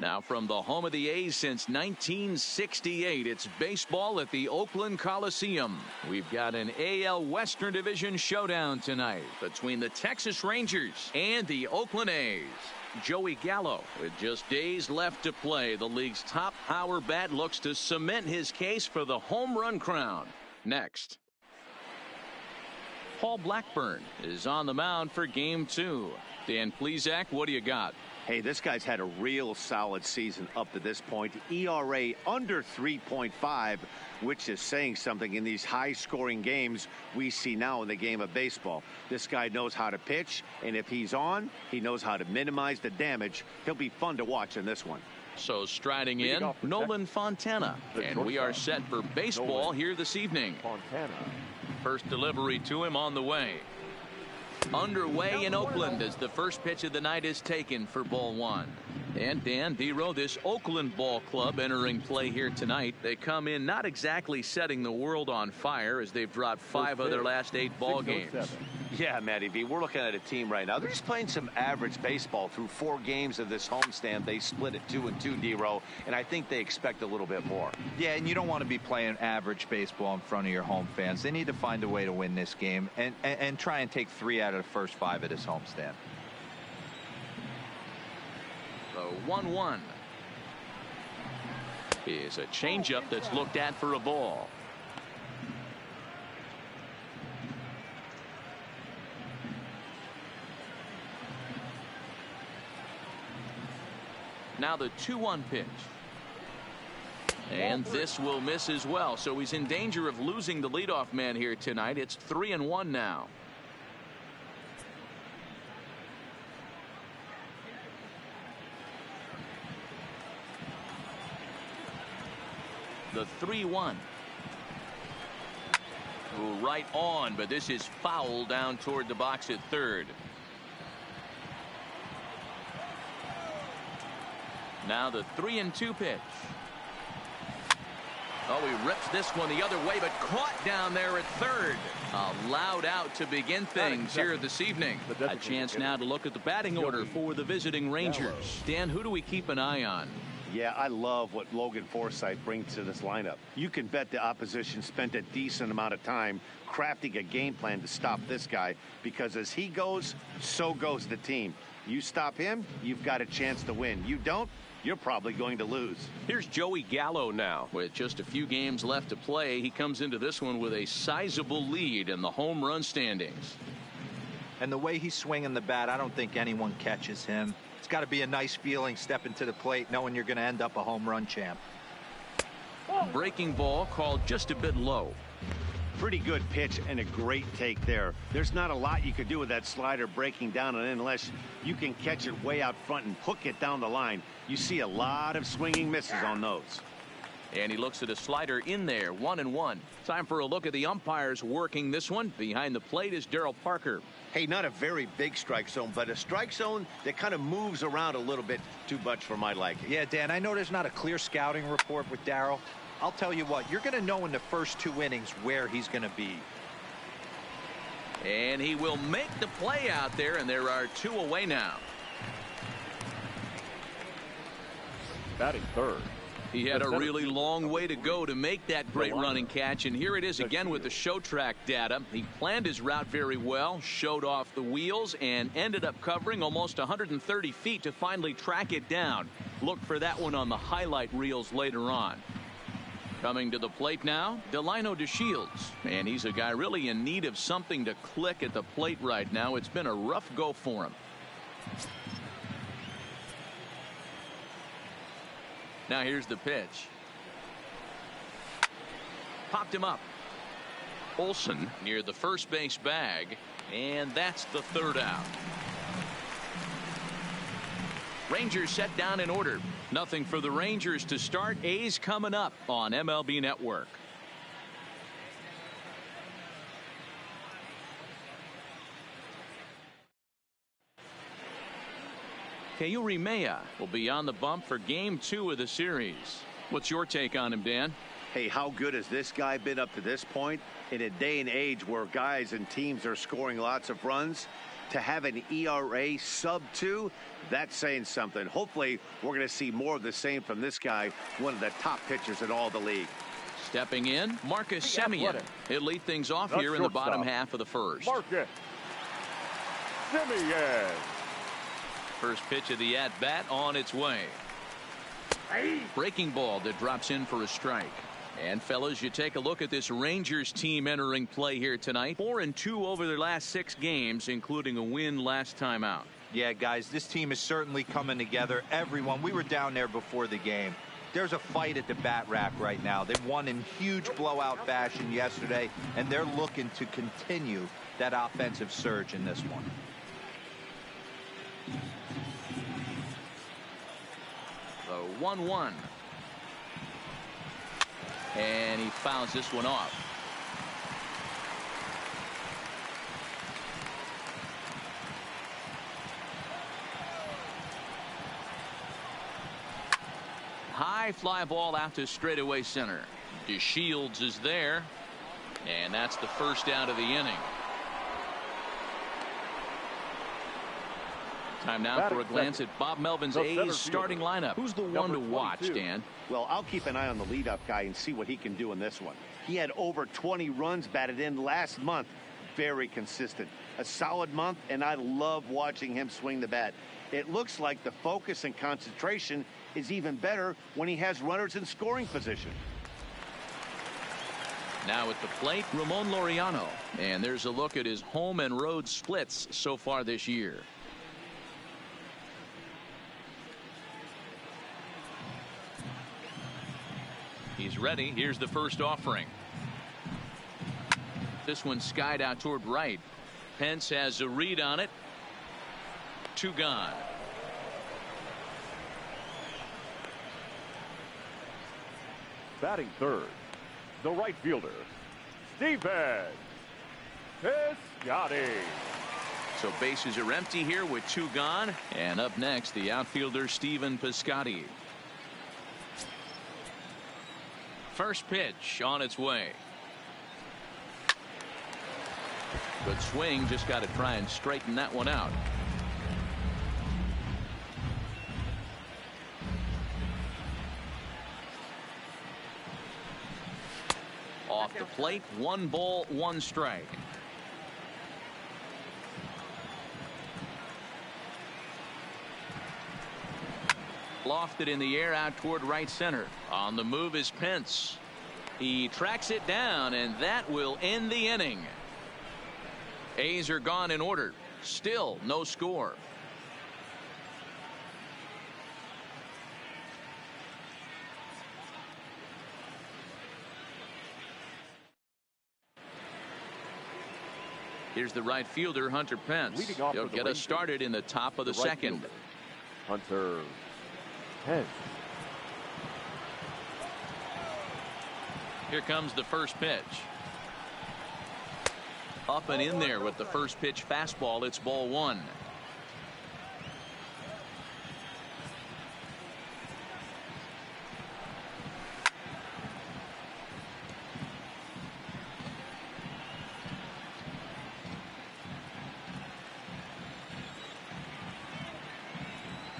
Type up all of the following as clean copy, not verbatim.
Now from the home of the A's since 1968, it's baseball at the Oakland Coliseum. We've got an AL Western Division showdown tonight between the Texas Rangers and the Oakland A's. Joey Gallo, with just days left to play, the league's top power bat looks to cement his case for the home run crown. Next, Paul Blackburn is on the mound for game 2. Dan Plesac, what do you got? Hey, this guy's had a real solid season up to this point. ERA under 3.5, which is saying something in these high-scoring games we see now in the game of baseball. This guy knows how to pitch, and if he's on, he knows how to minimize the damage. He'll be fun to watch in this one. So striding in, Nolan Fontana, and we are set for baseball here this evening. First delivery to him on the way. Underway in Oakland as the first pitch of the night is taken for ball 1. And Dan Dero, this Oakland ball club entering play here tonight. They come in not exactly setting the world on fire as they've dropped 5 of their last 8 ball games. Yeah, Matty V, we're looking at a team right now. They're just playing some average baseball through 4 games of this homestand. They split it 2-2, Dero, and I think they expect a little bit more. Yeah, and you don't want to be playing average baseball in front of your home fans. They need to find a way to win this game and try and take 3 out of the first 5 of this homestand. The 1-1 is a changeup that's looked at for a ball. Now the 2-1 pitch. And this will miss as well. So he's in danger of losing the leadoff man here tonight. It's 3-1 now. The 3-1. Right on, but this is foul down toward the box at third. Now the 3-2 pitch. Oh, he rips this one the other way, but caught down there at third. Allowed out to begin things here this evening. A chance now to look at the batting order for the visiting Rangers. Dan, who do we keep an eye on? Yeah, I love what Logan Forsythe brings to this lineup. You can bet the opposition spent a decent amount of time crafting a game plan to stop this guy, because as he goes, so goes the team. You stop him, you've got a chance to win. You don't, you're probably going to lose. Here's Joey Gallo now. With just a few games left to play, he comes into this one with a sizable lead in the home run standings. And the way he's swinging the bat, I don't think anyone catches him. It's got to be a nice feeling stepping to the plate knowing you're going to end up a home run champ. Breaking ball called just a bit low. Pretty good pitch and a great take there. There's not a lot you could do with that slider breaking down, and unless you can catch it way out front and hook it down the line, you see a lot of swinging misses on those. And he looks at a slider in there, 1-1. Time for a look at the umpires working this one. Behind the plate is Darryl Parker. Hey, not a very big strike zone, but a strike zone that kind of moves around a little bit too much for my liking. Yeah, Dan, I know there's not a clear scouting report with Darryl. I'll tell you what, you're going to know in the first 2 innings where he's going to be. And he will make the play out there, and there are 2 away now. Batting third. He had a really long way to go to make that great running catch, and here it is again with the show track data. He planned his route very well, showed off the wheels, and ended up covering almost 130 feet to finally track it down. Look for that one on the highlight reels later on. Coming to the plate now, Delino DeShields, and he's a guy really in need of something to click at the plate right now. It's been a rough go for him. Now here's the pitch. Popped him up. Olsen near the first base bag, and that's the 3rd out. Rangers set down in order. Nothing for the Rangers to start. A's coming up on MLB Network. Keuri Mea will be on the bump for game 2 of the series. What's your take on him, Dan? Hey, how good has this guy been up to this point? In a day and age where guys and teams are scoring lots of runs, To have an ERA sub-2, that's saying something. Hopefully, we're going to see more of the same from this guy, one of the top pitchers in all the league. Stepping in, Marcus Semien. He'll lead things off here in the bottom half of the first. Marcus Semien. First pitch of the at-bat on its way. Breaking ball that drops in for a strike. And fellas, you take a look at this Rangers team entering play here tonight. 4-2 over their last 6 games, including a win last time out. Yeah, guys, this team is certainly coming together. Everyone, we were down there before the game. There's a fight at the bat rack right now. They won in huge blowout fashion yesterday, and they're looking to continue that offensive surge in this one. The 1-1. And he fouls this one off. High fly ball out to straightaway center. DeShields is there. And that's the first out of the inning. Time now for a glance at Bob Melvin's A's starting lineup. Who's the one to watch, Dan? Well, I'll keep an eye on the leadoff guy and see what he can do in this one. He had over 20 runs batted in last month. Very consistent. A solid month, and I love watching him swing the bat. It looks like the focus and concentration is even better when he has runners in scoring position. Now at the plate, Ramon Laureano. And there's a look at his home and road splits so far this year. He's ready. Here's the first offering. This one skied out toward right. Pence has a read on it. 2 gone. Batting third, the right fielder, Stephen Piscotty. So bases are empty here with 2 gone. And up next, the outfielder Stephen Piscotty. First pitch on its way. Good swing, just got to try and straighten that one out. Off the plate, 1 ball, 1 strike. Lofted in the air out toward right center. On the move is Pence. He tracks it down, and that will end the inning. A's are gone in order. Still no score. Here's the right fielder, Hunter Pence. He'll get us started in the top of the second. Fielder, Hunter Pence. Here comes the first pitch. Up and in there with the first pitch fastball. It's ball 1.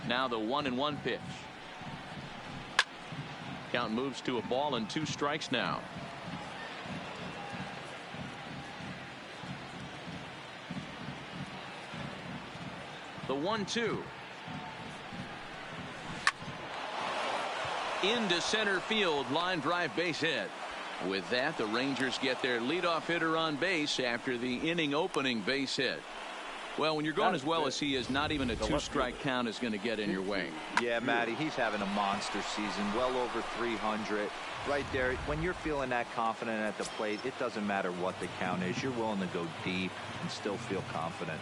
Now the 1-1 pitch. Count moves to a ball and 2 strikes now. The 1-2. Into center field, line drive, base hit. With that, the Rangers get their leadoff hitter on base after the inning opening base hit. Well, when you're going as well as he is, not even a 2-strike count is going to get in your way. Yeah, Matty, he's having a monster season, well over 300. Right there, when you're feeling that confident at the plate, it doesn't matter what the count is. You're willing to go deep and still feel confident.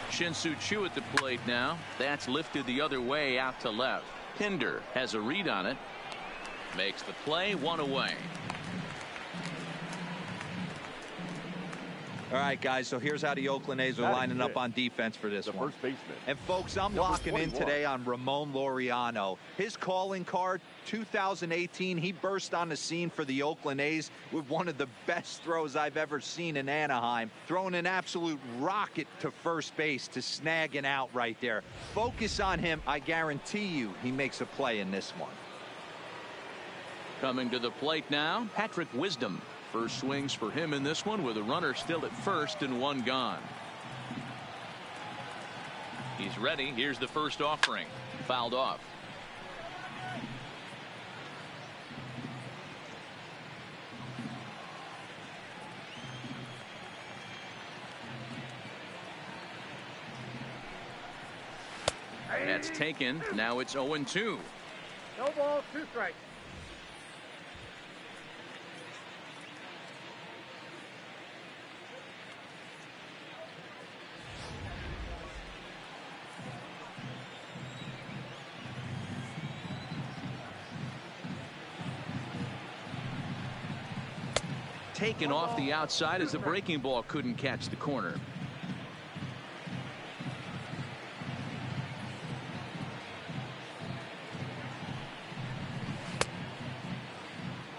Shin-Soo Choo at the plate now. That's lifted the other way out to left. Pinder has a read on it. Makes the play, 1 away. All right, guys, so here's how the Oakland A's are lining up on defense for this one. First baseman. And, folks, I'm locking in today on Ramon Laureano. His calling card, 2018, he burst on the scene for the Oakland A's with one of the best throws I've ever seen in Anaheim, throwing an absolute rocket to first base to snag an out right there. Focus on him. I guarantee you he makes a play in this one. Coming to the plate now, Patrick Wisdom. First swings for him in this one with a runner still at first and one gone. He's ready. Here's the first offering. Fouled off. That's taken. Now it's 0-2. No ball, 2 strikes. Taken off the outside as the breaking ball couldn't catch the corner.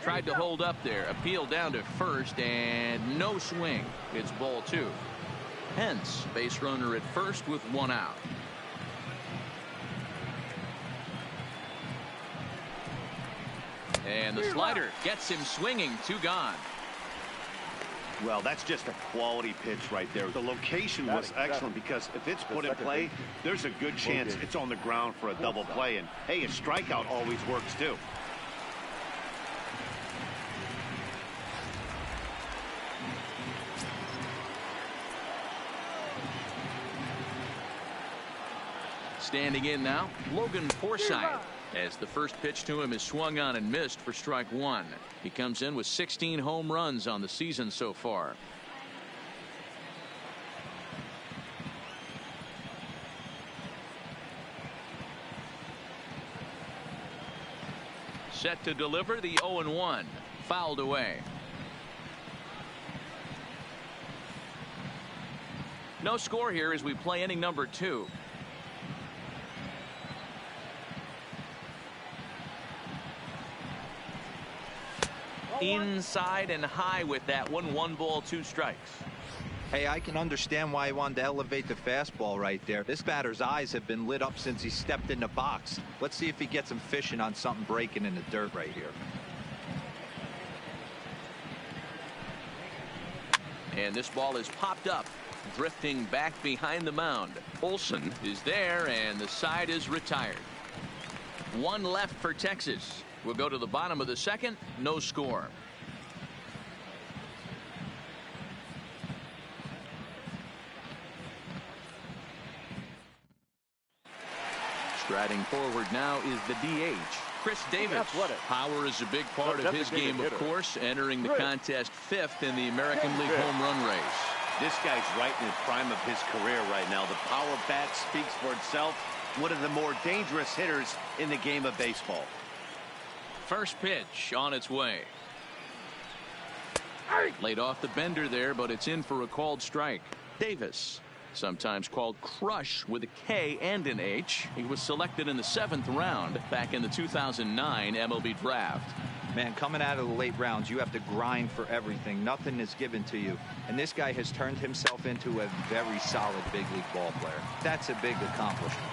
Tried to hold up there. Appeal down to first and no swing. It's ball 2. Hence base runner at first with 1 out. And the slider gets him swinging. 2 gone. Well, that's just a quality pitch right there. The location was excellent because if it's put in play, there's a good chance it's on the ground for a double play. And, hey, a strikeout always works, too. Standing in now, Logan Forsythe, as the first pitch to him is swung on and missed for strike 1. He comes in with 16 home runs on the season so far. Set to deliver the 0-1. Fouled away. No score here as we play inning number 2. Inside and high with that one. 1 ball, 2 strikes. Hey, I can understand why he wanted to elevate the fastball right there. This batter's eyes have been lit up since he stepped in the box. Let's see if he gets him fishing on something breaking in the dirt right here. And this ball is popped up, drifting back behind the mound. Olson is there, and the side is retired. 1 left for Texas. We'll go to the bottom of the 2nd. No score. Striding forward now is the DH, Chris Davis. Power is a big part of his game, of course, entering the contest 5th in the American League home run race. This guy's right in the prime of his career right now. The power bat speaks for itself. One of the more dangerous hitters in the game of baseball. First pitch on its way. Laid off the bender there, but it's in for a called strike. Davis, sometimes called Crush with a K and an H. He was selected in the 7th round back in the 2009 MLB draft. Man, coming out of the late rounds, you have to grind for everything. Nothing is given to you. And this guy has turned himself into a very solid big league ball player. That's a big accomplishment.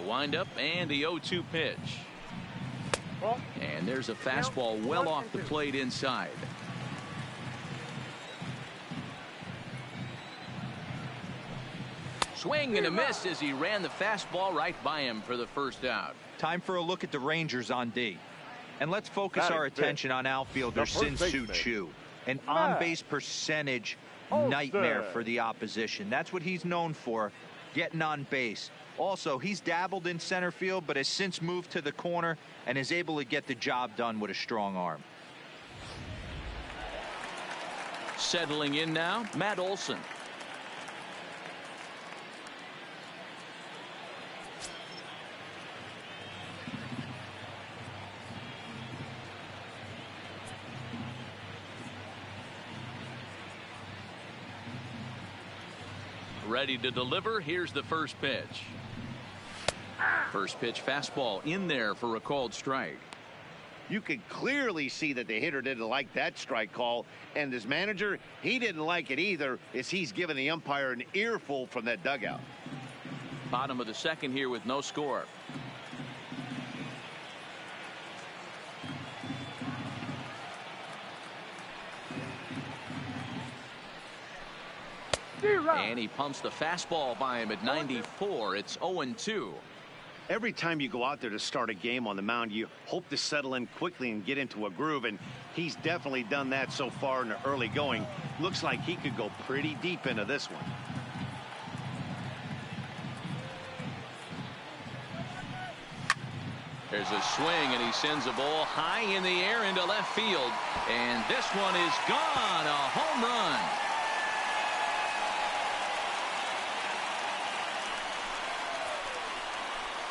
Windup and the 0-2 pitch. And there's a fastball well off the plate inside. Swing and a miss as he ran the fastball right by him for the first out. Time for a look at the Rangers on D. And let's focus our attention on outfielder Sin-Soo Choo. An on-base percentage nightmare for the opposition. That's what he's known for, getting on base. Also, he's dabbled in center field, but has since moved to the corner and is able to get the job done with a strong arm. Settling in now, Matt Olson. Ready to deliver. Here's the first pitch. First pitch fastball in there for a called strike. You could clearly see that the hitter didn't like that strike call, and his manager, he didn't like it either, as he's given the umpire an earful from that dugout. Bottom of the second here with no score. And he pumps the fastball by him at 94. It's 0-2. Every time you go out there to start a game on the mound, you hope to settle in quickly and get into a groove, and he's definitely done that so far in the early going. Looks like he could go pretty deep into this one. There's a swing, and he sends a ball high in the air into left field. And this one is gone. A home run.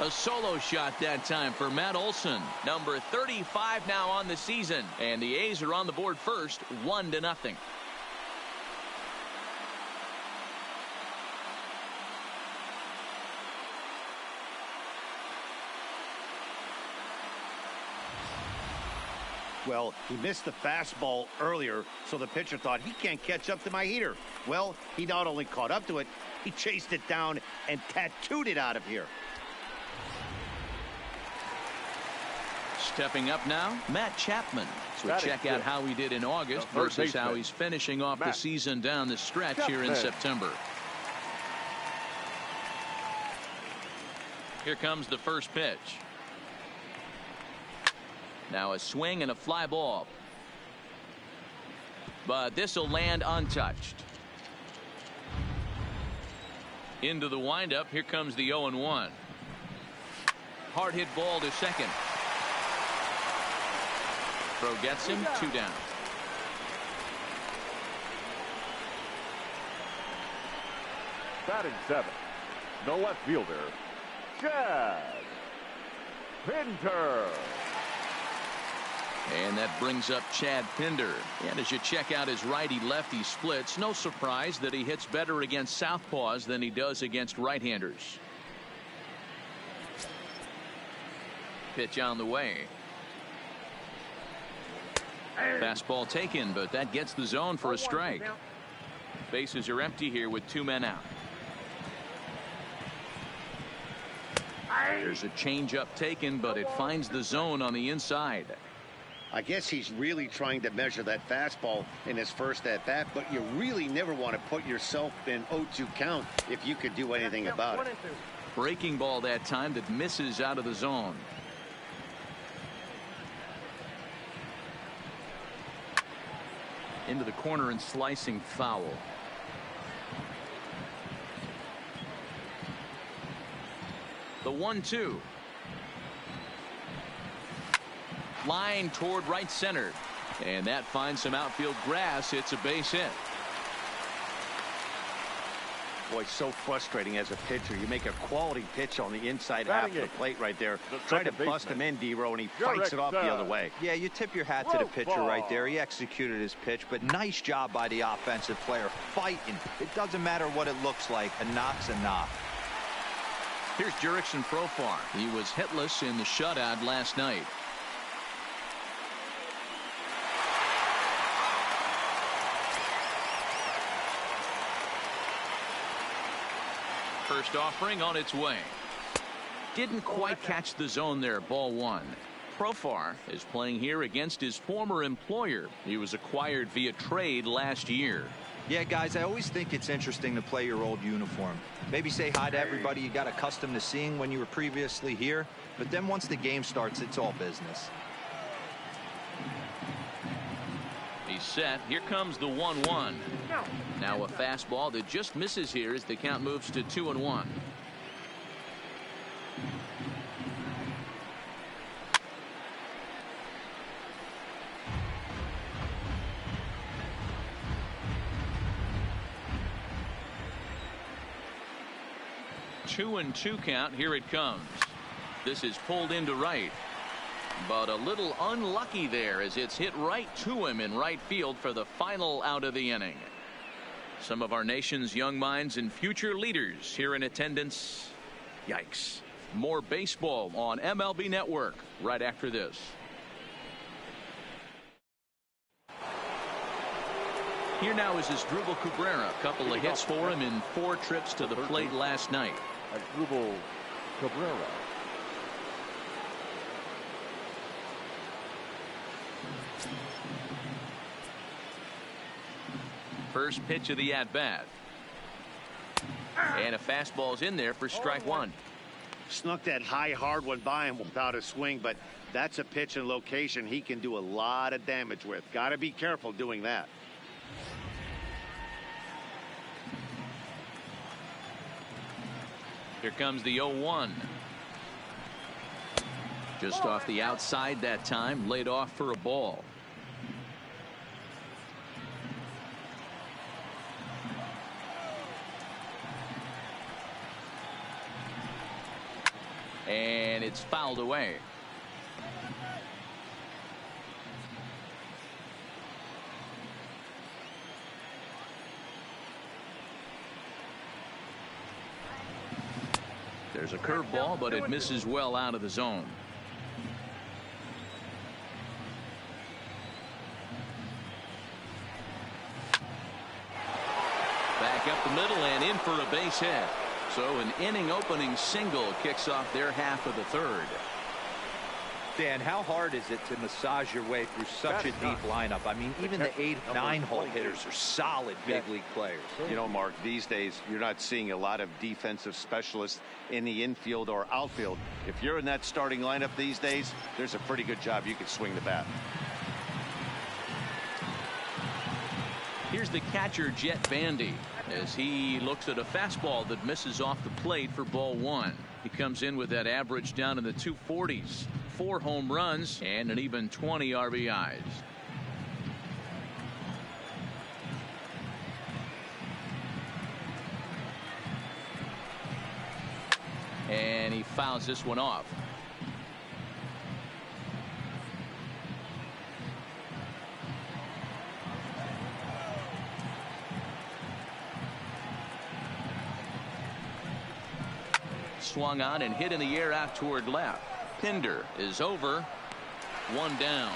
A solo shot that time for Matt Olson. Number 35 now on the season. And the A's are on the board first, 1-0. Well, he missed the fastball earlier, so the pitcher thought he can't catch up to my heater. Well, he not only caught up to it, he chased it down and tattooed it out of here. Stepping up now, Matt Chapman. So we'll check out how he did in August versus how he's finishing off the season down the stretch here in September. Here comes the first pitch. Now a swing and a fly ball. But this will land untouched. Into the windup. Here comes the 0-1. Hard hit ball to second. Throw gets him, 2 down. Batting 7th, the left fielder, Chad Pinder. And that brings up Chad Pinder. And as you check out his righty-lefty splits, no surprise that he hits better against southpaws than he does against right-handers. Pitch on the way. Fastball taken, but that gets the zone for a strike. Bases are empty here with 2 men out. There's a changeup taken, but it finds the zone on the inside. I guess he's really trying to measure that fastball in his first at-bat, but you really never want to put yourself in 0-2 count if you could do anything about it. Breaking ball that time that misses out of the zone. Into the corner and slicing foul. The 1-2. Line toward right center. And that finds some outfield grass. It's a base hit. Boy, so frustrating as a pitcher. You make a quality pitch on the inside half of the plate right there. Try to bust him in, D-Row, and he fights it off the other way. Yeah, you tip your hat to the pitcher right there. He executed his pitch, but nice job by the offensive player fighting. It doesn't matter what it looks like. A knock's a knock. Here's Jurickson Profar. He was hitless in the shutout last night. First offering on its way. Didn't quite catch the zone there. Ball 1. Profar is playing here against his former employer. He was acquired via trade last year. Yeah, guys, I always think it's interesting to play your old uniform. Maybe say hi to everybody you got accustomed to seeing when you were previously here. But then once the game starts, it's all business. He's set. Here comes the 1-1. Now a fastball that just misses here as the count moves to 2-1. Two and 2 count. Here it comes. This is pulled into right. But a little unlucky there as it's hit right to him in right field for the final out of the inning. Some of our nation's young minds and future leaders here in attendance. Yikes. More baseball on MLB Network right after this. Here now is Asdrubal Cabrera. A couple of hits for him in 4 trips to the plate last night. Asdrubal Cabrera. First pitch of the at-bat. And a fastball's in there for strike 1. Snuck that high, hard one by him without a swing, but that's a pitch and location he can do a lot of damage with. Got to be careful doing that. Here comes the 0-1. Just off the outside that time, laid off for a ball. And it's fouled away. There's a curveball, but it misses well out of the zone. Back up the middle and in for a base hit. So an inning opening single kicks off their half of the 3rd. Dan, how hard is it to massage your way through such a deep lineup? I mean, even the 8, 9-hole hitters are solid big league players. You know, Mark, these days you're not seeing a lot of defensive specialists in the infield or outfield. If you're in that starting lineup these days, there's a pretty good job you could swing the bat. Here's the catcher, Jet Bandy, as he looks at a fastball that misses off the plate for ball 1. He comes in with that average down in the 240s. 4 home runs and an even 20 RBIs. And he fouls this one off. Swung on and hit in the air out toward left. Pinder is over. 1 down.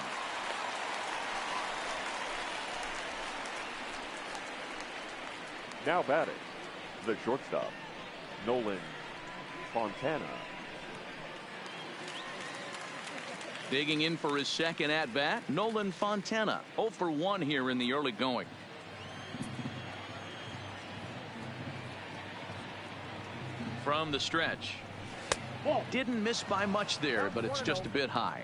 Now batting, the shortstop, Nolan Fontana. Digging in for his second at-bat, Nolan Fontana. 0 for 1 here in the early going. From the stretch. Didn't miss by much there, but it's just a bit high.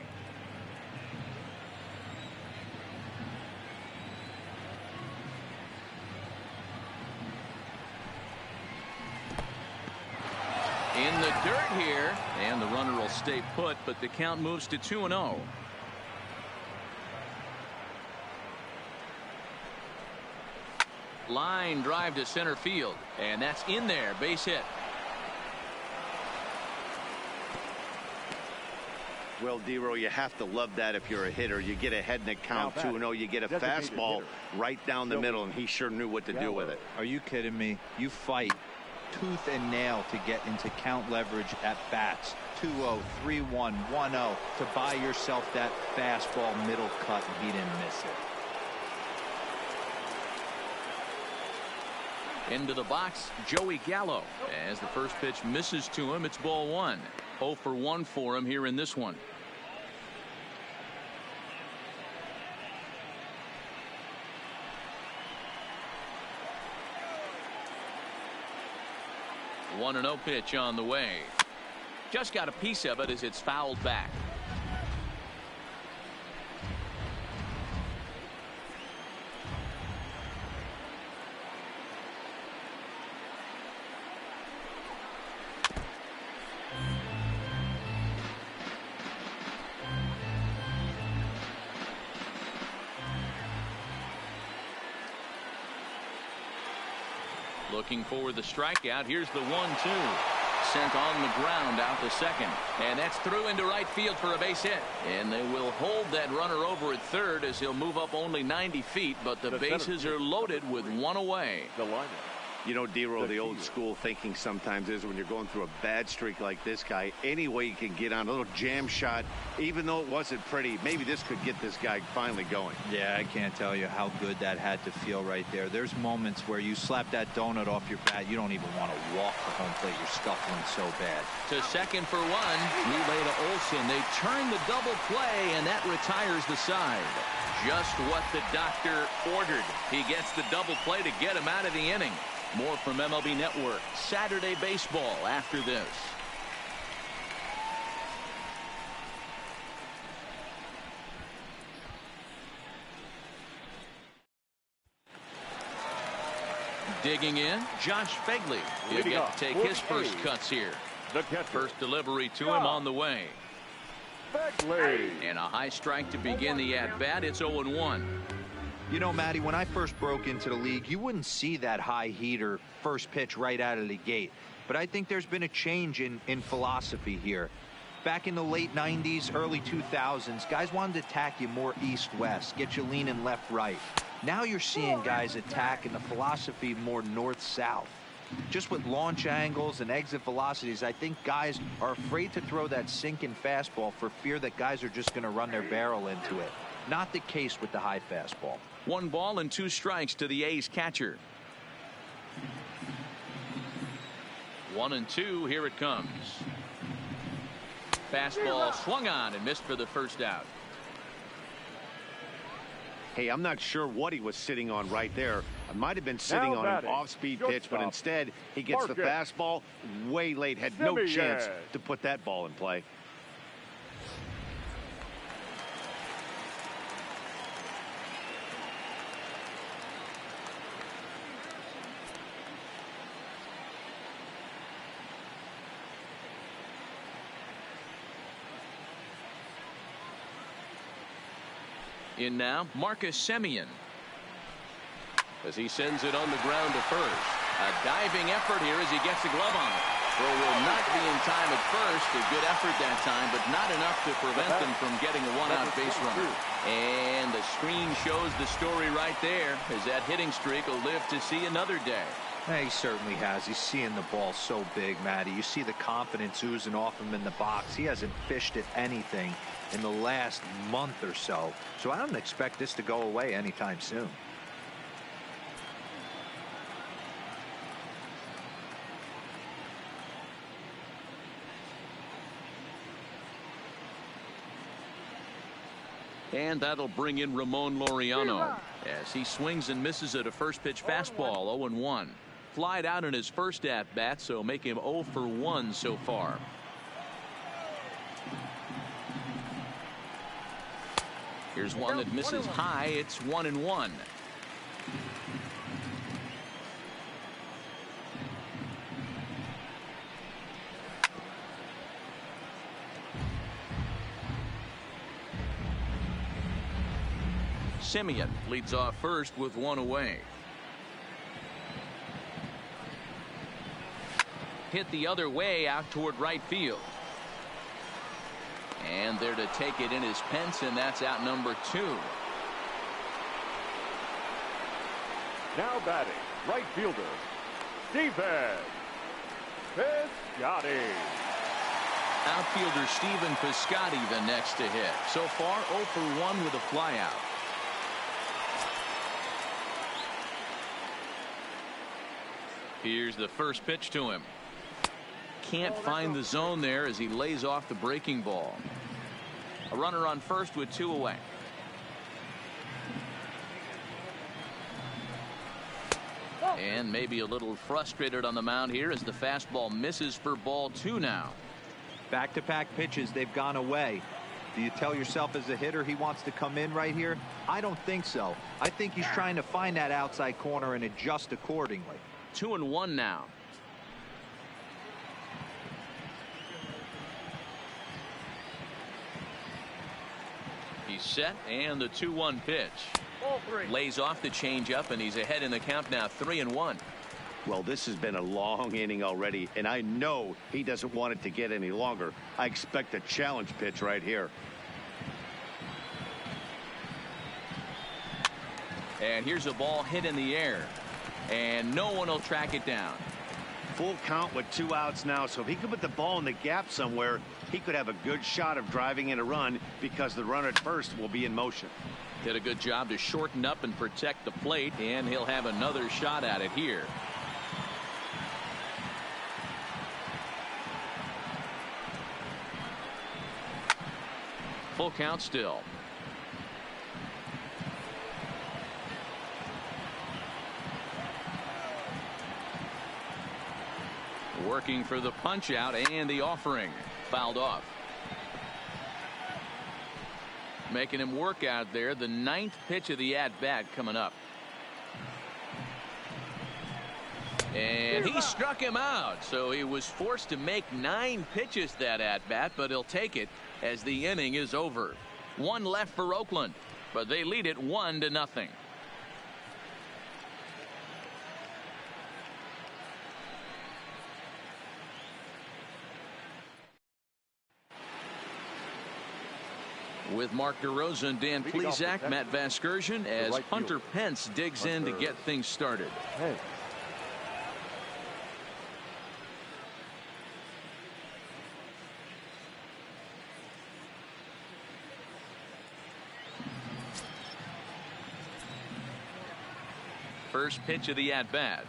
In the dirt here, and the runner will stay put, but the count moves to 2-0. Line drive to center field, and that's in there. Base hit. Well, Dero, you have to love that if you're a hitter. You get ahead in the count 2-0. You get a fastball right down the middle, and he sure knew what to do with it. Are you kidding me? You fight tooth and nail to get into count leverage at bats. 2-0, 3-1, 1-0 to buy yourself that fastball middle cut, and he didn't miss it. Into the box, Joey Gallo. As the first pitch misses to him, it's ball 1. 0 for 1 for him here in this one. One 1-0 pitch on the way. Just got a piece of it as it's fouled back. Looking for the strikeout. Here's the 1-2. sent on the ground out to second. And that's through into right field for a base hit. And they will hold that runner over at third as he'll move up only 90 feet. But the bases are loaded with one away. The lineup. You know, Dero, the old school thinking sometimes is when you're going through a bad streak like this guy, any way you can get on a little jam shot, even though it wasn't pretty, maybe this could get this guy finally going. Yeah, I can't tell you how good that had to feel right there. There's moments where you slap that donut off your bat, you don't even want to walk the home plate. You're scuffling so bad. To second for one. Relay to Olsen. They turn the double play, and that retires the side. Just what the doctor ordered. He gets the double play to get him out of the inning. More from MLB Network Saturday Baseball after this. Digging in, Josh Begley. He'll get to take his first cuts here. The catcher. First delivery to him on the way. Begley. And a high strike to begin the at-bat. It's 0-1. You know, Matty, when I first broke into the league, you wouldn't see that high heater first pitch right out of the gate. But I think there's been a change in philosophy here. Back in the late 90s, early 2000s, guys wanted to attack you more east-west, get you leaning left-right. Now you're seeing guys attack in the philosophy more north-south. Just with launch angles and exit velocities, I think guys are afraid to throw that sinking fastball for fear that guys are just going to run their barrel into it. Not the case with the high fastball. 1 ball and 2 strikes to the A's catcher. 1-2. Here it comes. Fastball swung on and missed for the first out. Hey, I'm not sure what he was sitting on right there. It might have been sitting on an off-speed pitch, but instead he gets the fastball way late. Had no chance to put that ball in play. In now, Marcus Semien. As he sends it on the ground to first. A diving effort here as he gets the glove on it. Throw will not be in time at first. A good effort that time, but not enough to prevent them from getting a one-out base runner. And the screen shows the story right there, as that hitting streak will live to see another day. Yeah, he certainly has. He's seeing the ball so big, Matty. You see the confidence oozing off him in the box. He hasn't fished at anything in the last month or so. So I don't expect this to go away anytime soon. And that'll bring in Ramon Laureano as he swings and misses at a first pitch fastball. 0-1. Flied out in his first at bat, so make him 0 for 1 so far. Here's one that misses high. It's 1-1. Semien leads off first with 1 away. Hit the other way out toward right field. And there to take it in is Pence, and that's out number 2. Now batting, right fielder, Steven Piscotty. Outfielder Steven Piscotty the next to hit. So far 0 for 1 with a flyout. Here's the first pitch to him. Can't find the zone there as he lays off the breaking ball. A runner on first with 2 away. And maybe a little frustrated on the mound here as the fastball misses for ball 2 now. Back-to-back pitches, they've gone away. Do you tell yourself as a hitter he wants to come in right here? I don't think so. I think he's trying to find that outside corner and adjust accordingly. 2-1 now. He's set, and the 2-1 pitch. Lays off the changeup, and he's ahead in the count now, 3-1. Well, this has been a long inning already, and I know he doesn't want it to get any longer. I expect a challenge pitch right here. And here's a ball hit in the air, and no one will track it down. Full count with 2 outs now, so if he could put the ball in the gap somewhere, he could have a good shot of driving in a run because the runner at first will be in motion. Did a good job to shorten up and protect the plate, and he'll have another shot at it here. Full count still. Working for the punch out, and the offering fouled off. Making him work out there. The 9th pitch of the at bat coming up. And he struck him out, so he was forced to make 9 pitches that at bat, but he'll take it as the inning is over. 1 left for Oakland, but they lead it 1-0. With Mark DeRosa and Dan Plesac, Matt Vasgersian, as Hunter Pence digs in to get things started. First pitch of the at-bat.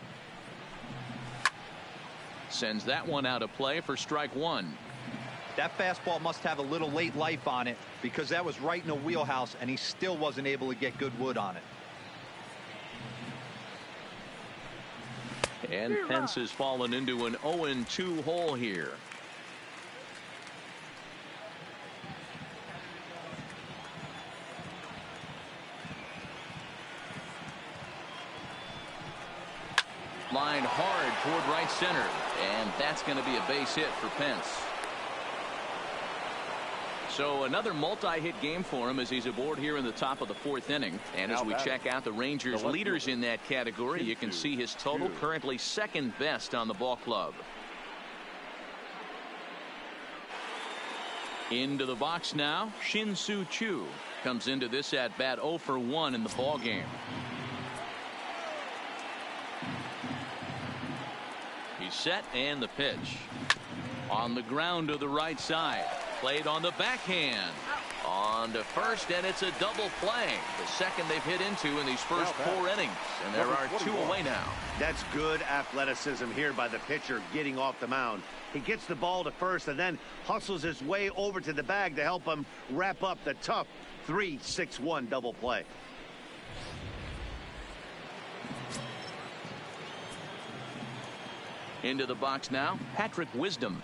Sends that one out of play for strike 1. That fastball must have a little late life on it because that was right in the wheelhouse, and he still wasn't able to get good wood on it. And Pence has fallen into an 0-2 hole here. Line hard toward right center, and that's going to be a base hit for Pence. So another multi-hit game for him as he's aboard here in the top of the 4th inning. And as we check out the Rangers leaders in that category, you can see his total currently 2nd best on the ball club. Into the box now, Shin-Soo Choo comes into this at bat 0 for 1 in the ball game. He's set, and the pitch on the ground to the right side. Played on the backhand. On to first, and it's a double play. The second they've hit into in these first 4 innings. And there are 2 away now. That's good athleticism here by the pitcher getting off the mound. He gets the ball to first and then hustles his way over to the bag to help him wrap up the tough 3-6-1 double play. Into the box now, Patrick Wisdom.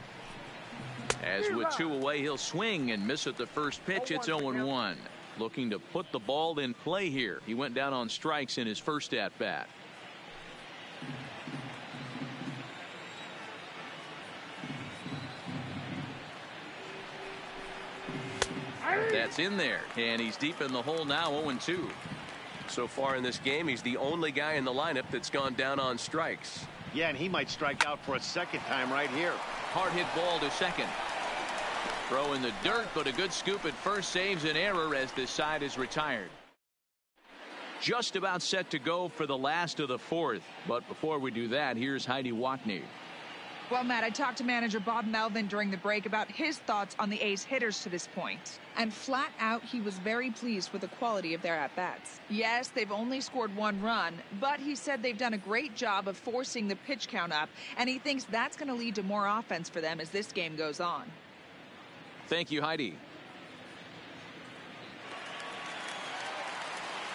As with 2 away, he'll swing and miss at the first pitch. It's 0-1. Looking to put the ball in play here. He went down on strikes in his first at bat. That's in there, and he's deep in the hole now. 0-2. So far in this game, he's the only guy in the lineup that's gone down on strikes. Yeah, and he might strike out for a second time right here. Hard hit ball to second. Throw in the dirt, but a good scoop at first saves an error as this side is retired. Just about set to go for the last of the 4th. But before we do that, here's Heidi Watney. Well, Matt, I talked to manager Bob Melvin during the break about his thoughts on the A's hitters to this point. And flat out, he was very pleased with the quality of their at-bats. Yes, they've only scored 1 run, but he said they've done a great job of forcing the pitch count up, and he thinks that's going to lead to more offense for them as this game goes on. Thank you, Heidi.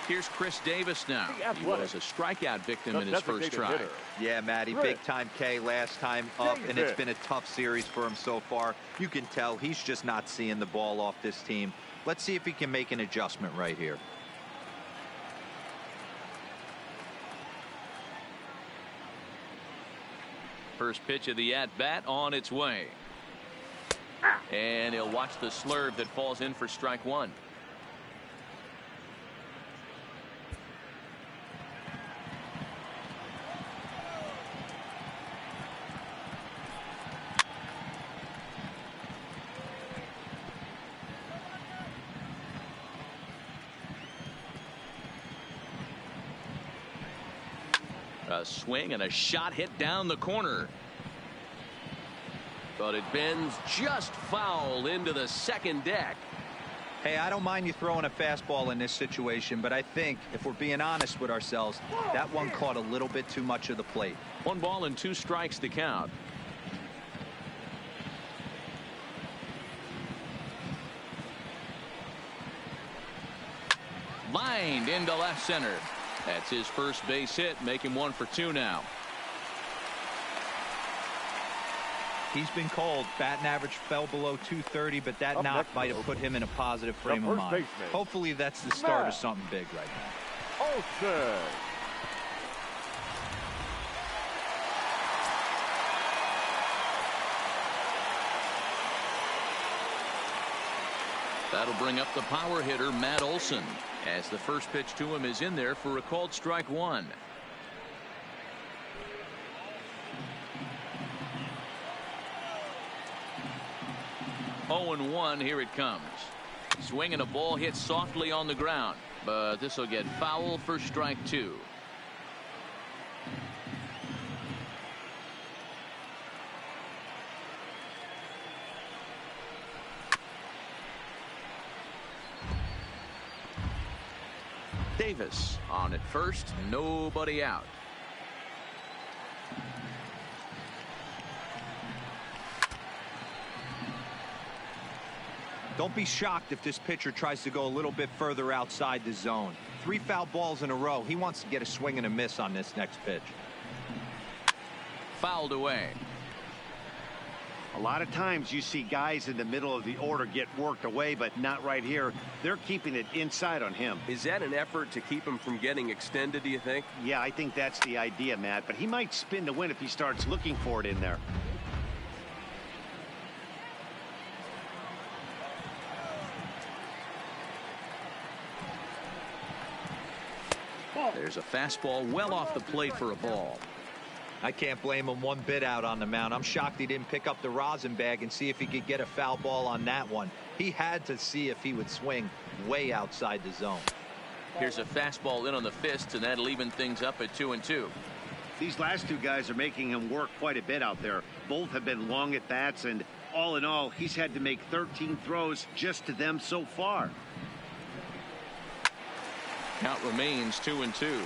Here's Chris Davis now. He was a strikeout victim in his first try. Yeah, Matty, big-time K last time up, and it's been a tough series for him so far. You can tell he's just not seeing the ball off this team. Let's see if he can make an adjustment right here. First pitch of the at-bat on its way. And he'll watch the slurve that falls in for strike 1. A swing and a shot hit down the corner. But it bends just foul into the second deck. Hey, I don't mind you throwing a fastball in this situation, but I think if we're being honest with ourselves, that one caught a little bit too much of the plate. 1 ball and 2 strikes to count. Lined into left center. That's his first base hit, make him 1 for 2 now. He's been called. Batting average fell below 230, but that knock might have put him in a positive frame of mind. Hopefully that's the start of something big right now. Olsen. That'll bring up the power hitter, Matt Olson, as the first pitch to him is in there for a called strike 1. Oh and 1, here it comes. Swinging, a ball hit softly on the ground, but this will get foul for strike 2. Davis on at first, nobody out. Don't be shocked if this pitcher tries to go a little bit further outside the zone. 3 foul balls in a row. He wants to get a swing and a miss on this next pitch. Fouled away. A lot of times you see guys in the middle of the order get worked away, but not right here. They're keeping it inside on him. Is that an effort to keep him from getting extended, do you think? Yeah, I think that's the idea, Matt, but he might spin to win if he starts looking for it in there. There's a fastball well off the plate for a ball. I can't blame him one bit out on the mound. I'm shocked he didn't pick up the rosin bag and see if he could get a foul ball on that one. He had to see if he would swing way outside the zone. Here's a fastball in on the fists, and that'll even things up at 2-2. These last 2 guys are making him work quite a bit out there. Both have been long at bats, and all in all, he's had to make 13 throws just to them so far. Count remains 2-2.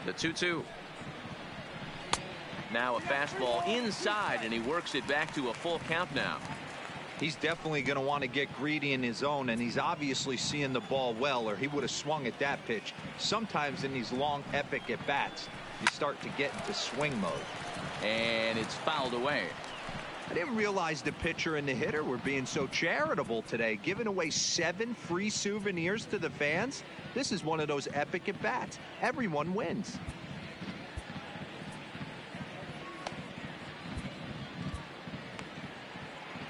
The 2-2. Now a fastball inside, and he works it back to a full count now. He's definitely going to want to get greedy in his zone, and he's obviously seeing the ball well, or he would have swung at that pitch. Sometimes in these long, epic at-bats, you start to get into swing mode. And it's fouled away. I didn't realize the pitcher and the hitter were being so charitable today, giving away 7 free souvenirs to the fans. This is one of those epic at-bats. Everyone wins.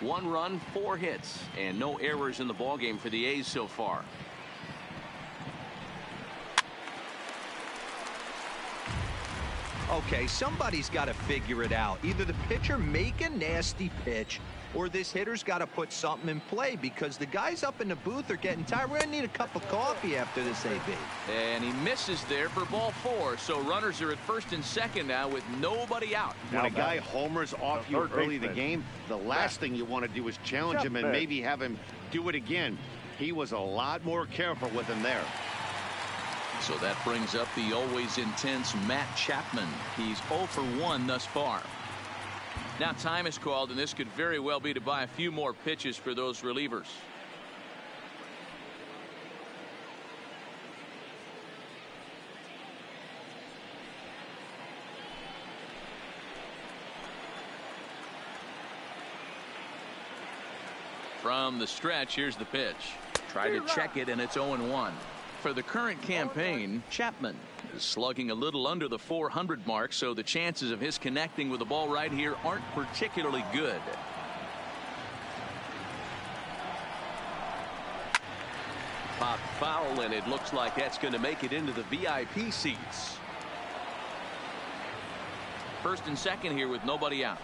One run, 4 hits, and no errors in the ballgame for the A's so far. Okay, somebody's got to figure it out. Either the pitcher make a nasty pitch, or this hitter's got to put something in play, because the guys up in the booth are getting tired. We're going to need a cup of coffee after this, AB. And he misses there for ball 4. So runners are at first and second now with nobody out. When a guy homers off you early in the game, the last thing you want to do is challenge him and maybe have him do it again. He was a lot more careful with him there. So that brings up the always intense Matt Chapman. He's 0 for 1 thus far. Now time is called, and this could very well be to buy a few more pitches for those relievers. From the stretch, here's the pitch. Try to check it, and it's 0-1. For the current campaign, Chapman is slugging a little under the 400 mark, so the chances of his connecting with the ball right here aren't particularly good. Pop foul, and it looks like that's going to make it into the VIP seats. First and second here with nobody out.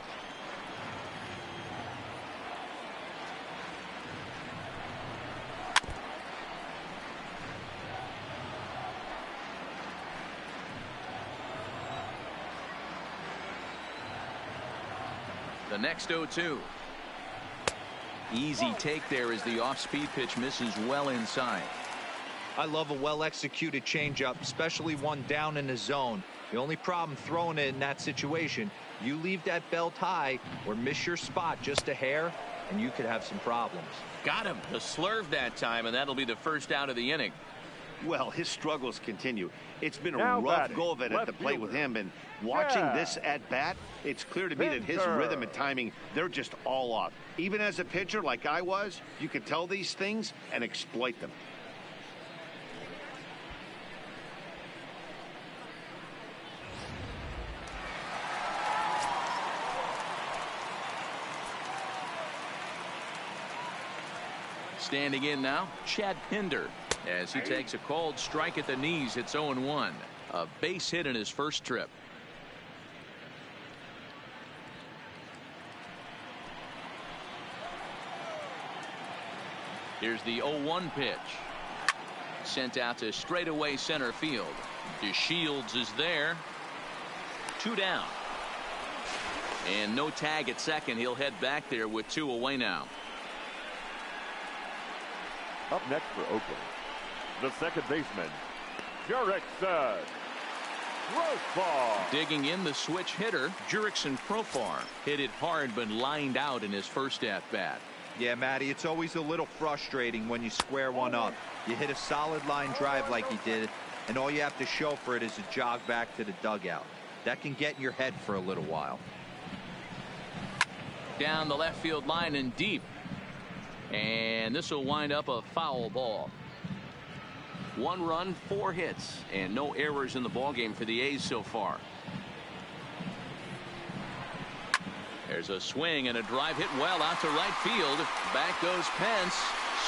The next 0-2. Easy take there as the off-speed pitch misses well inside. I love a well-executed changeup, especially one down in the zone. The only problem throwing it in that situation, you leave that belt high or miss your spot just a hair, and you could have some problems. Got him. The slurve that time, and that'll be the first out of the inning. Well, his struggles continue. It's been a Now rough batting, go of it at the plate with him, and watching this at bat, it's clear to me that his rhythm and timing, they're just all off. Even as a pitcher like I was, you can tell these things and exploit them. Standing in now, Chad Pinder, as he takes a called strike at the knees. It's 0-1. A base hit in his first trip. Here's the 0-1 pitch. Sent out to straightaway center field. DeShields is there. 2 down. And no tag at second. He'll head back there with 2 away now. Up next for Oakland, the second baseman, Jurickson Profar. Digging in, the switch hitter, Jurickson Profar. Hit it hard but lined out in his first at-bat. Yeah, Matty, it's always a little frustrating when you square one up. You hit a solid line drive like he did, and all you have to show for it is a jog back to the dugout. That can get in your head for a little while. Down the left field line and deep. And this will wind up a foul ball. 1 run, 4 hits, and no errors in the ballgame for the A's so far. There's a swing and a drive hit well out to right field. Back goes Pence,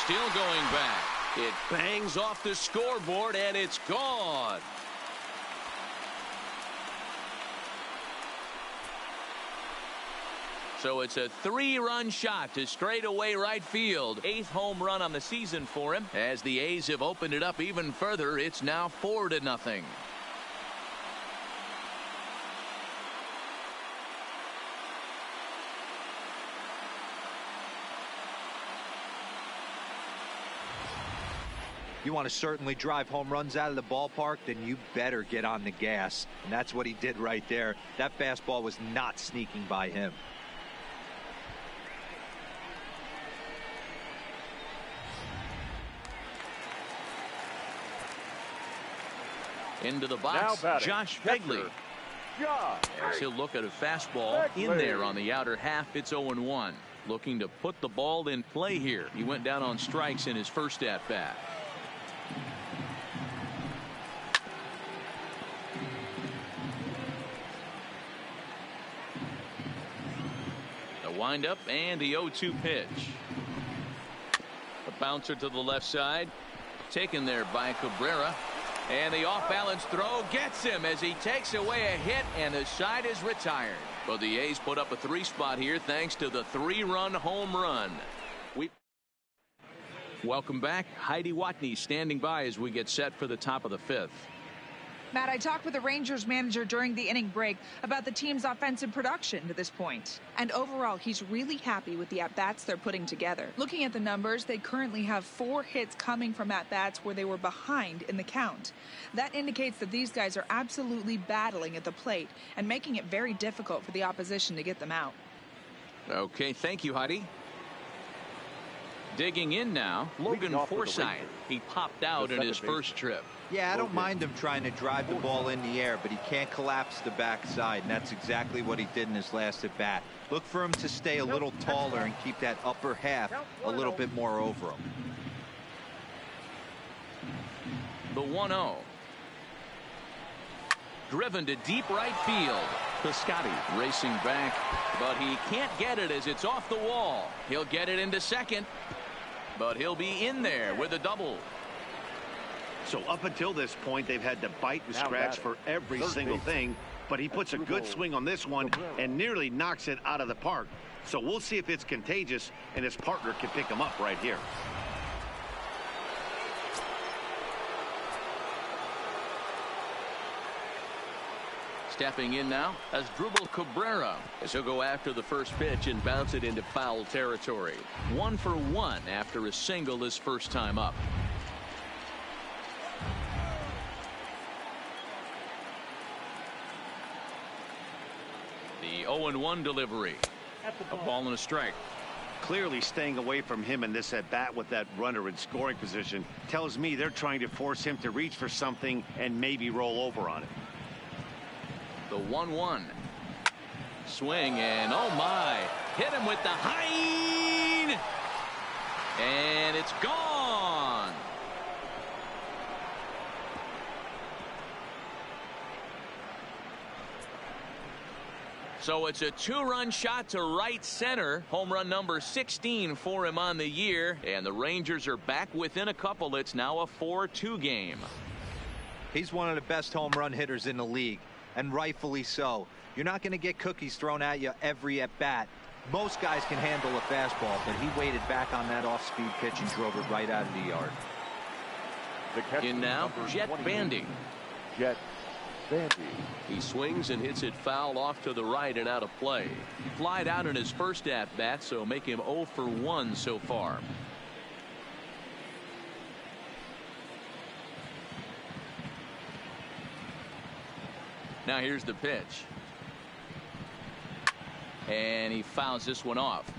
still going back. It bangs off the scoreboard and it's gone. So it's a 3-run shot to straightaway right field. 8th home run on the season for him. As the A's have opened it up even further, it's now 4-0. You want to certainly drive home runs out of the ballpark, then you better get on the gas. And that's what he did right there. That fastball was not sneaking by him. Into the box, Josh Begley. As he'll look at a fastball in there on the outer half. It's 0-1. Looking to put the ball in play here. He went down on strikes in his first at-bat. The windup and the 0-2 pitch. A bouncer to the left side. Taken there by Cabrera. And the off-balance throw gets him as he takes away a hit, and the side is retired. But the A's put up a 3 spot here thanks to the 3-run home run. Welcome back. Heidi Watney standing by as we get set for the top of the 5th. Matt, I talked with the Rangers manager during the inning break about the team's offensive production to this point. And overall, he's really happy with the at-bats they're putting together. Looking at the numbers, they currently have 4 hits coming from at-bats where they were behind in the count. That indicates that these guys are absolutely battling at the plate and making it very difficult for the opposition to get them out. Okay, thank you, Heidi. Digging in now, Logan Forsythe. He popped out in his first trip. Yeah, I don't mind him trying to drive the ball in the air, but he can't collapse the backside, and that's exactly what he did in his last at bat. Look for him to stay a little taller and keep that upper half a little bit more over him. The 1-0. Driven to deep right field. Piscotty racing back, but he can't get it as it's off the wall. He'll get it into second, but he'll be in there with a double. So up until this point, they've had to bite and scratch for every single thing, but he puts a good swing on this one and nearly knocks it out of the park. So we'll see if it's contagious and his partner can pick him up right here. Stepping in now as Dribble Cabrera as he'll go after the first pitch and bounce it into foul territory. 1 for 1 after a single his first time up. The 0-1 delivery. A ball and a strike. Clearly staying away from him in this at bat with that runner in scoring position tells me they're trying to force him to reach for something and maybe roll over on it. The 1-1 swing, and oh my, hit him with the high, and it's gone. So it's a 2-run shot to right center. Home run number 16 for him on the year, and the Rangers are back within a couple. It's now a 4-2 game. He's one of the best home run hitters in the league, and rightfully so. You're not going to get cookies thrown at you every at bat. Most guys can handle a fastball, but he waited back on that off-speed pitch and drove it right out of the yard. In now, Jet Bandy. Jet Bandy. He swings and hits it foul off to the right and out of play. Flied out in his first at bat, so make him 0 for 1 so far. Now here's the pitch. And he fouls this one off.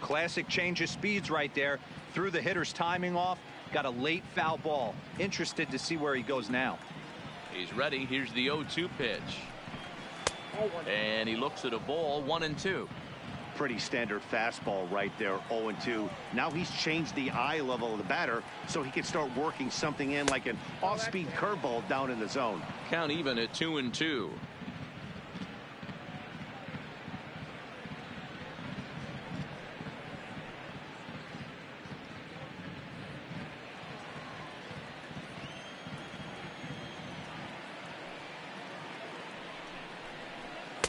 Classic change of speeds right there. Threw the hitter's timing off. Got a late foul ball. Interested to see where he goes now. He's ready. Here's the 0-2 pitch. And he looks at a ball, 1-2. Pretty standard fastball right there, 0-2. Now he's changed the eye level of the batter so he can start working something in like an off-speed curveball down in the zone. Count even at 2-2.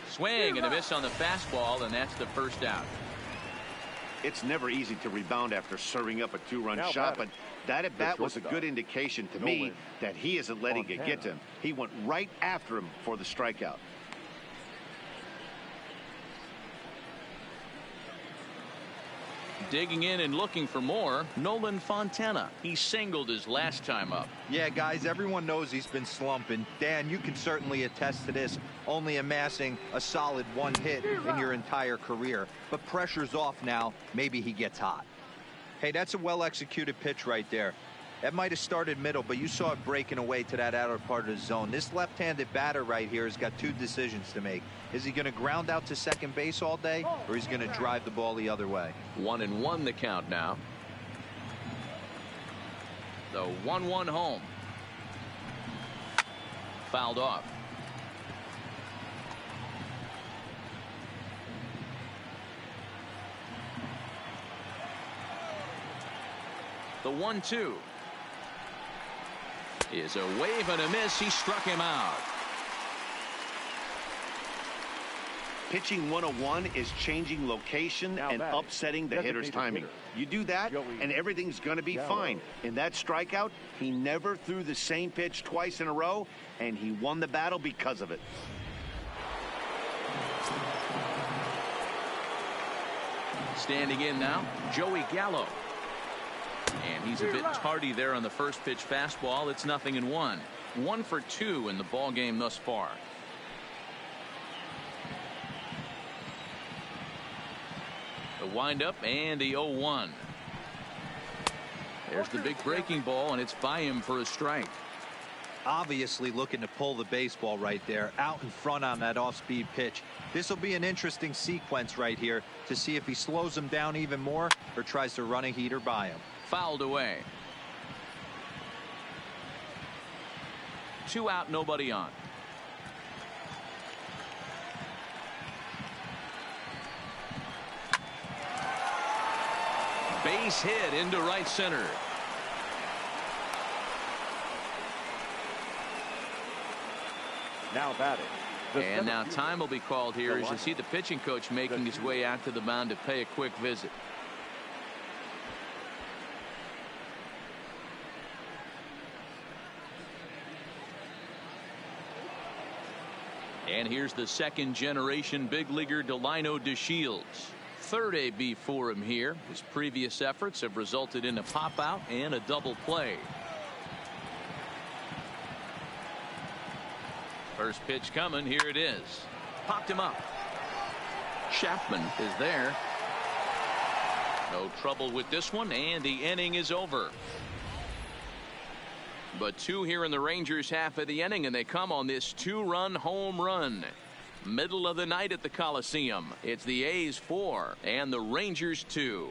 Swing and a miss on the fastball, and that's the first out. It's never easy to rebound after serving up a 2-run shot, but that at bat was a good indication to me that he isn't letting it get to him. He went right after him for the strikeout. Digging in and looking for more, Nolan Fontana. He singled his last time up. Yeah, guys, everyone knows he's been slumping. Dan, you can certainly attest to this, only amassing a solid 1 hit in your entire career. But pressure's off now. Maybe he gets hot. Hey, that's a well-executed pitch right there. That might have started middle, but you saw it breaking away to that outer part of the zone. This left-handed batter right here has got 2 decisions to make. Is he going to ground out to second base all day, or is he going to drive the ball the other way? 1-1 the count now. The 1-1 home. Fouled off. The 1-2 is a wave and a miss. He struck him out. Pitching 101 is changing location and upsetting the hitter's timing. You do that, and everything's going to be fine. In that strikeout, he never threw the same pitch twice in a row, and he won the battle because of it. Standing in now, Joey Gallo. And he's a bit tardy there on the first pitch fastball. It's 0-1. 1 for 2 in the ball game thus far. The windup and the 0-1. There's the big breaking ball, and it's by him for a strike. Obviously looking to pull the baseball right there, out in front on that off-speed pitch. This will be an interesting sequence right here to see if he slows him down even more or tries to run a heater by him. Fouled away. 2 out, nobody on. Base hit into right center. Now batting. And now time will be called here as you see the pitching coach making his way out to the mound to pay a quick visit. And here's the second generation big leaguer Delino DeShields. Third AB for him here. His previous efforts have resulted in a pop out and a double play. First pitch coming. Here it is. Popped him up. Chapman is there. No trouble with this one, and the inning is over. But two here in the Rangers half of the inning, and they come on this two-run home run. Middle of the night at the Coliseum. It's the A's 4 and the Rangers 2.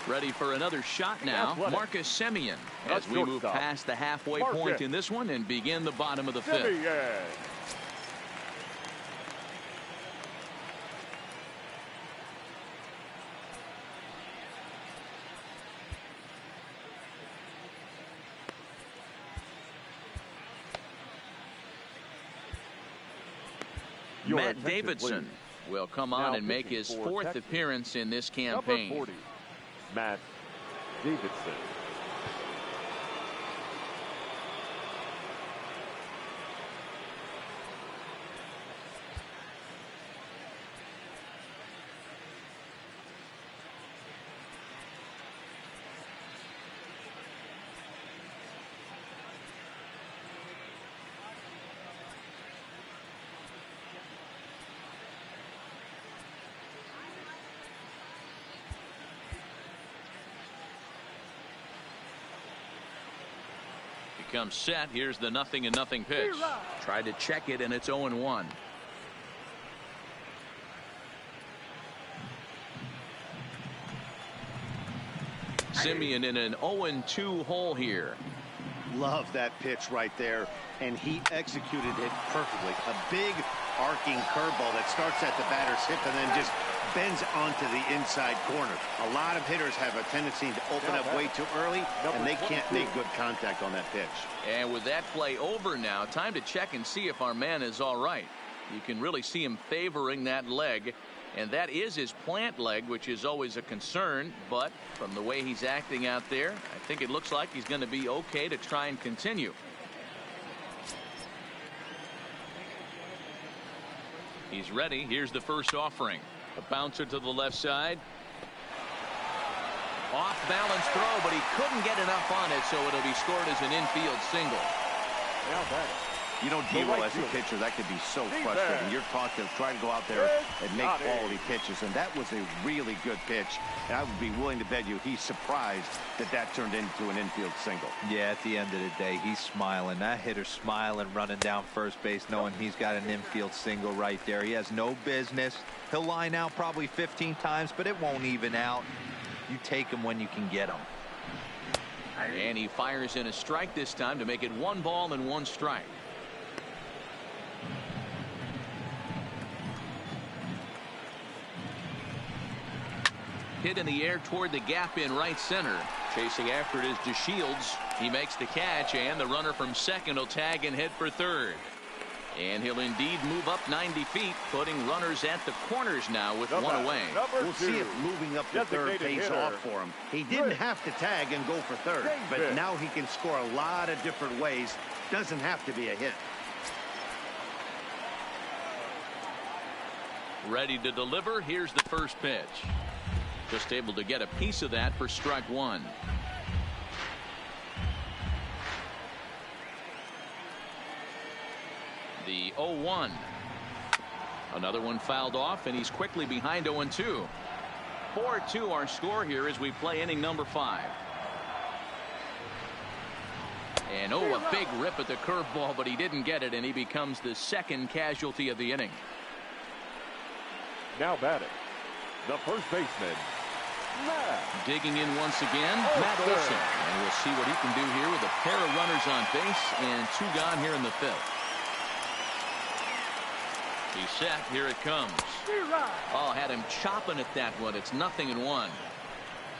Ready for another shot now. Marcus Semien as we move past the halfway point in this one and begin the bottom of the fifth. Matt Davidson will come on and make his fourth appearance in this campaign. Number 40, Matt Davidson. Comes set. Here's the 0-0 pitch. Tried to check it, and it's 0-1. Semien in an 0-2 hole here. Love that pitch right there, and he executed it perfectly. A big arcing curveball that starts at the batter's hip and then just bends onto the inside corner. A lot of hitters have a tendency to open up way too early, and they can't make good contact on that pitch. And with that play over now, time to check and see if our man is all right. You can really see him favoring that leg, and that is his plant leg, which is always a concern. But from the way he's acting out there, I think it looks like he's going to be okay to try and continue. He's ready. Here's the first offering. A bouncer to the left side. Off balance throw, but he couldn't get enough on it, so it'll be scored as an infield single. You know, D-Roll, as a pitcher, that could be so frustrating. You're taught to try to go out there and make quality pitches, and that was a really good pitch. And I would be willing to bet you he's surprised that that turned into an infield single. Yeah, at the end of the day, he's smiling. That hitter's smiling, running down first base, knowing he's got an infield single right there. He has no business. He'll line out probably 15 times, but it won't even out. You take him when you can get him. And he fires in a strike this time to make it 1 ball and 1 strike. Hit in the air toward the gap in right center. Chasing after it is DeShields. He makes the catch, and the runner from second will tag and head for third. And he'll indeed move up 90 feet, putting runners at the corners now with one away. We'll see if moving up to third pays off for him. He didn't have to tag and go for third, but now he can score a lot of different ways. Doesn't have to be a hit. Ready to deliver. Here's the first pitch. Just able to get a piece of that for strike 1. The 0-1. Another one fouled off, and he's quickly behind 0-2. 4-2 our score here as we play inning number 5. And a big rip at the curveball, but he didn't get it, and he becomes the second casualty of the inning. Now batting, the first baseman, Matt. Digging in once again, Matt Olson. And we'll see what he can do here with a pair of runners on base and 2 gone here in the 5th. He's set. Here it comes. Oh, had him chopping at that one. It's 0-1.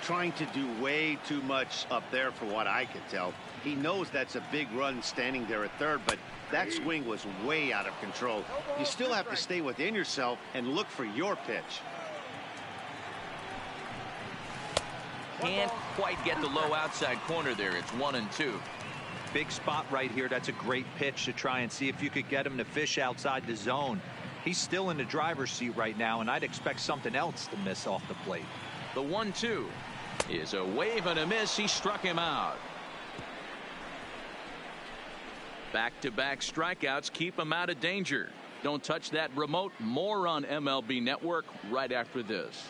Trying to do way too much up there for what I could tell. He knows that's a big run standing there at third, but that swing was way out of control. You still have to stay within yourself and look for your pitch. Can't quite get the low outside corner there. It's 1-2. Big spot right here. That's a great pitch to try and see if you could get him to fish outside the zone. He's still in the driver's seat right now, and I'd expect something else to miss off the plate. The 1-2 is a wave and a miss. He struck him out. Back-to-back strikeouts keep him out of danger. Don't touch that remote. More on MLB Network right after this.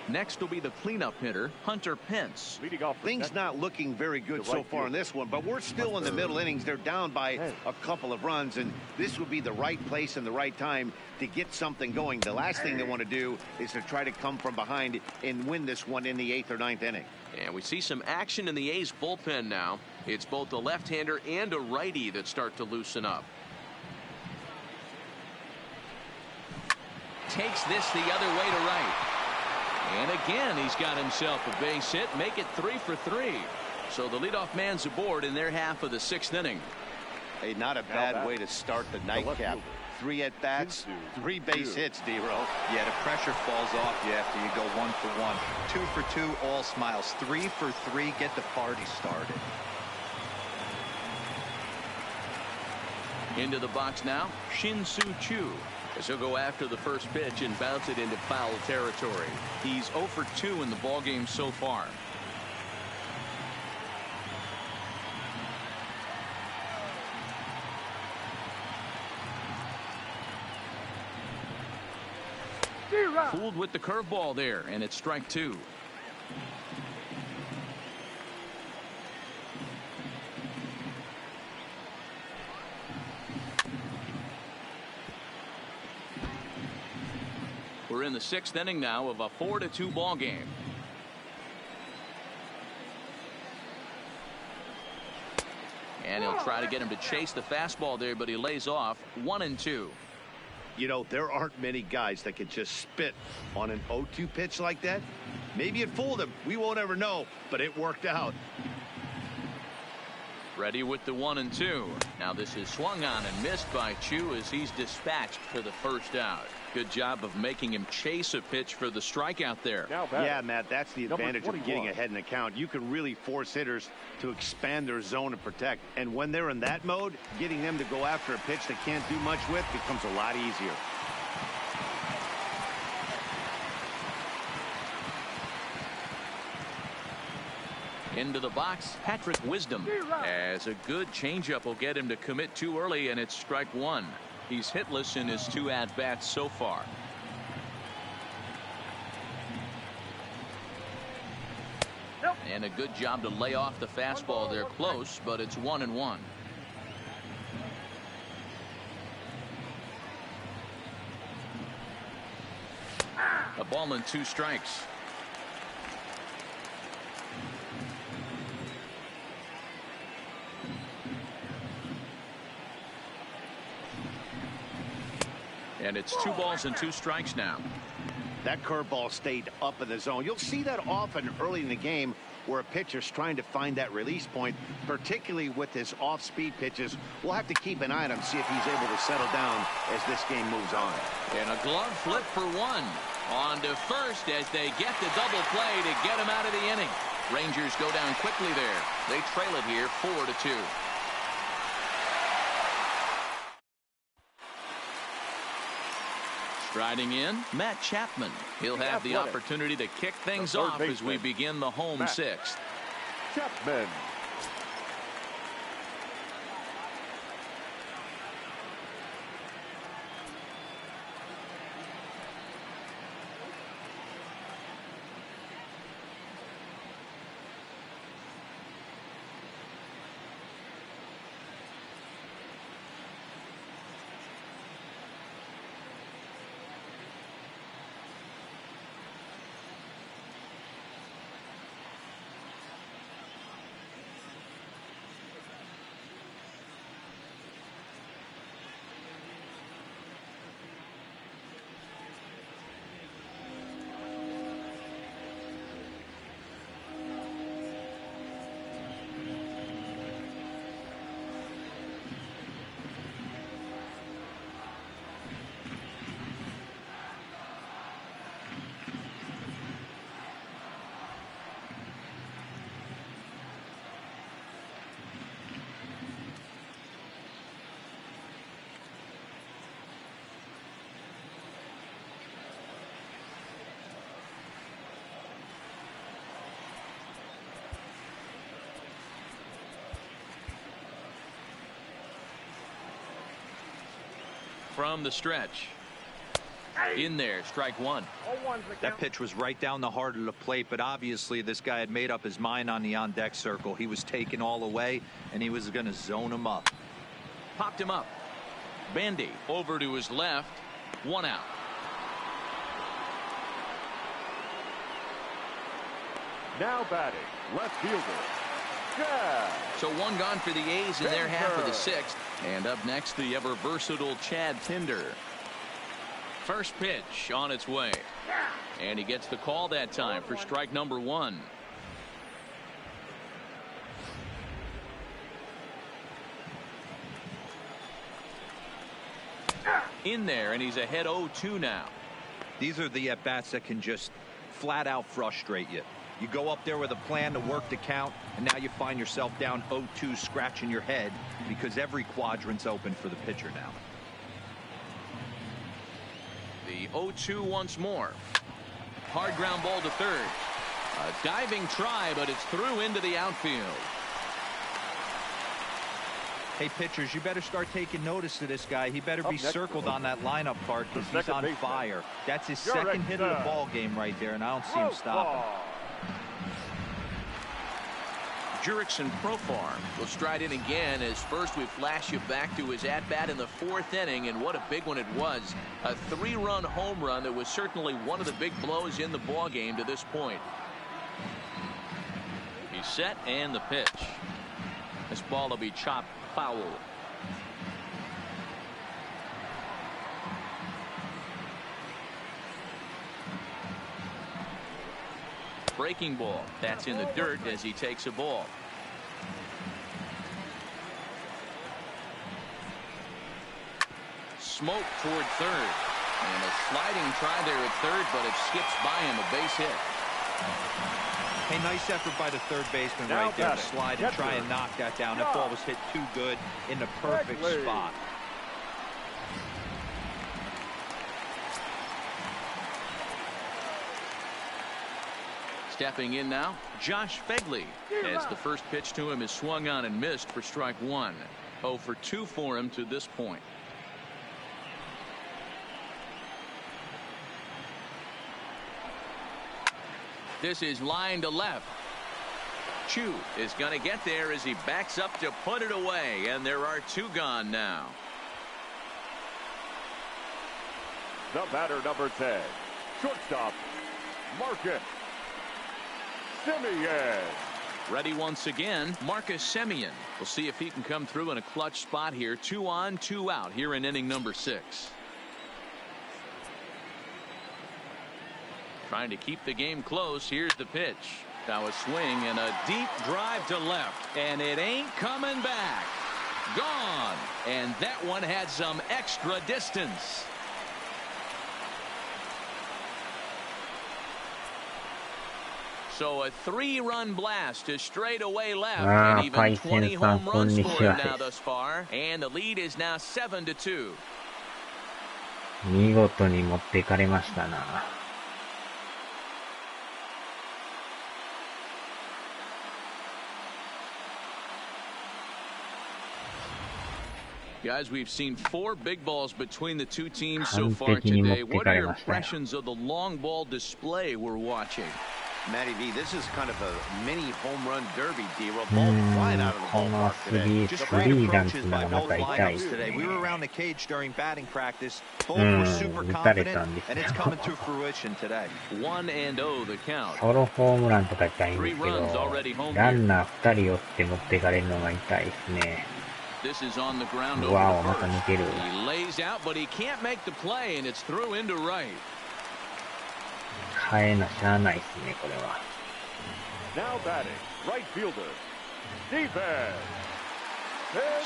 Next will be the cleanup hitter, Hunter Pence. Leading off Things not looking very good so far in this one, but we're still in the middle innings. They're down by a couple of runs, and this would be the right place and the right time to get something going. The last thing they want to do is to try to come from behind and win this one in the 8th or 9th inning. And we see some action in the A's bullpen now. It's both a left-hander and a righty that start to loosen up. Takes this the other way to right. And again, he's got himself a base hit. Make it 3 for 3. So the leadoff man's aboard in their half of the 6th inning. Hey, not a bad way to start the nightcap. 3 at-bats, 3 base hits, D-Row. Yeah, the pressure falls off you after you go 1 for 1. 2 for 2, all smiles. 3 for 3, get the party started. Into the box now, Shin-Soo Choo. As he'll go after the first pitch and bounce it into foul territory. He's 0 for 2 in the ballgame so far. Fooled with the curveball there, and it's strike 2. We're in the 6th inning now of a 4-2 ball game. And he'll try to get him to chase the fastball there, but he lays off. 1-2. You know, there aren't many guys that can just spit on an 0-2 pitch like that. Maybe it fooled him. We won't ever know, but it worked out. Ready with the 1-2. Now this is swung on and missed by Choo as he's dispatched for the first out. Good job of making him chase a pitch for the strikeout there. Yeah, Matt, that's the advantage of getting ahead in the count. You can really force hitters to expand their zone and protect. And when they're in that mode, getting them to go after a pitch they can't do much with becomes a lot easier. Into the box, Patrick Wisdom. As a good changeup will get him to commit too early, and it's strike 1. He's hitless in his 2 at-bats so far. And a good job to lay off the fastball there close, but it's 1-1. A ball and 2 strikes. And it's 2 balls and 2 strikes now. That curveball stayed up in the zone. You'll see that often early in the game where a pitcher's trying to find that release point, particularly with his off-speed pitches. We'll have to keep an eye on him, see if he's able to settle down as this game moves on. And a glove flip for 1. On to first as they get the double play to get him out of the inning. Rangers go down quickly there. They trail it here 4-2. Striding in, Matt Chapman. He'll have the opportunity to kick things off as we begin the home 6th. Chapman. from the stretch. In there, strike one. That pitch was right down the heart of the plate, but obviously this guy had made up his mind on the on-deck circle. He was taken all away, and he was going to zone him up. Popped him up. Bandy over to his left. One out. Now batting, left fielder. Yeah. So one gone for the A's in their half of the sixth. And up next, the ever-versatile Chad Pinder. First pitch on its way. And he gets the call that time for strike number one. In there, and he's ahead 0-2 now. These are the at-bats that can just flat out frustrate you. You go up there with a plan to work the count, and now you find yourself down 0-2 scratching your head because every quadrant's open for the pitcher now. The 0-2 once more. Hard ground ball to third. A diving try, but it's through into the outfield. Hey, pitchers, you better start taking notice of this guy. He better be circled on that lineup card because he's on fire. That's his second hit of the ball game right there, and I don't see him stopping. Jurickson Profar will stride in again as first we flash you back to his at-bat in the fourth inning, and what a big one it was. A 3-run home run that was certainly one of the big blows in the ball game to this point. He's set, and the pitch. This ball will be chopped foul. Breaking ball. That's in the dirt as he takes a ball. Smoke toward third. And a sliding try there at third, but it skips by him. A base hit. Hey, nice effort by the third baseman right there to slide and try and knock that down. That ball was hit too good in the perfect spot. Stepping in now, Josh Fegley, as the first pitch to him is swung on and missed for strike one. 0 for 2 for him to this point. This is line to left. Chu is going to get there as he backs up to put it away, and there are 2 gone now. The batter, number 10, shortstop, Marcus Semien. Ready once again, Marcus Semien. We'll see if he can come through in a clutch spot here. 2 on, 2 out here in inning number 6. Trying to keep the game close. Here's the pitch. Now a swing and a deep drive to left, and it ain't coming back. Gone. And that one had some extra distance. So a 3-run blast to straightaway left, and even 20 home runs for him now thus far, and the lead is now 7-2. 見事に持っていかれましたな。Guys, we've seen 4 big balls between the 2 teams so far today. What are your impressions of the long ball display we're watching? Matty V, this is kind of a mini home run derby, D-Roll. Ball flying out of the ballpark today. Just great approaches by both lineups today. We were around the cage during batting practice. Both were super confident, and it's coming to fruition today. 1-0 the count. ソロホームランとか言ったらいいんですけど、ランナー2人寄って持っていかれるのが痛いですね。This is on the ground over Wow, to first. He lays out, but he can't make the play, and it's through into right. 変えなしゃあないですね、これは。Now batting, right fielder, Stephen.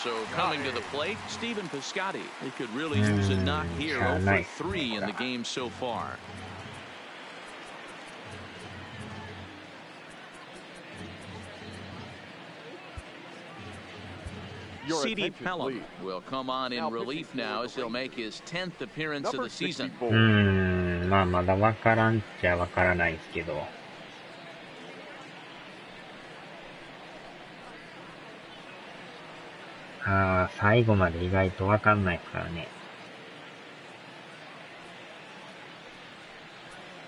So coming to the plate, Stephen Piscotty. He could really use a knock here. 0 for 3 in the game so far. C.D. Pelham will come on in relief now as he'll make his 10th appearance of the season. まあまだわからんっちゃわからないですけど。最後まで意外とわかんないですからね。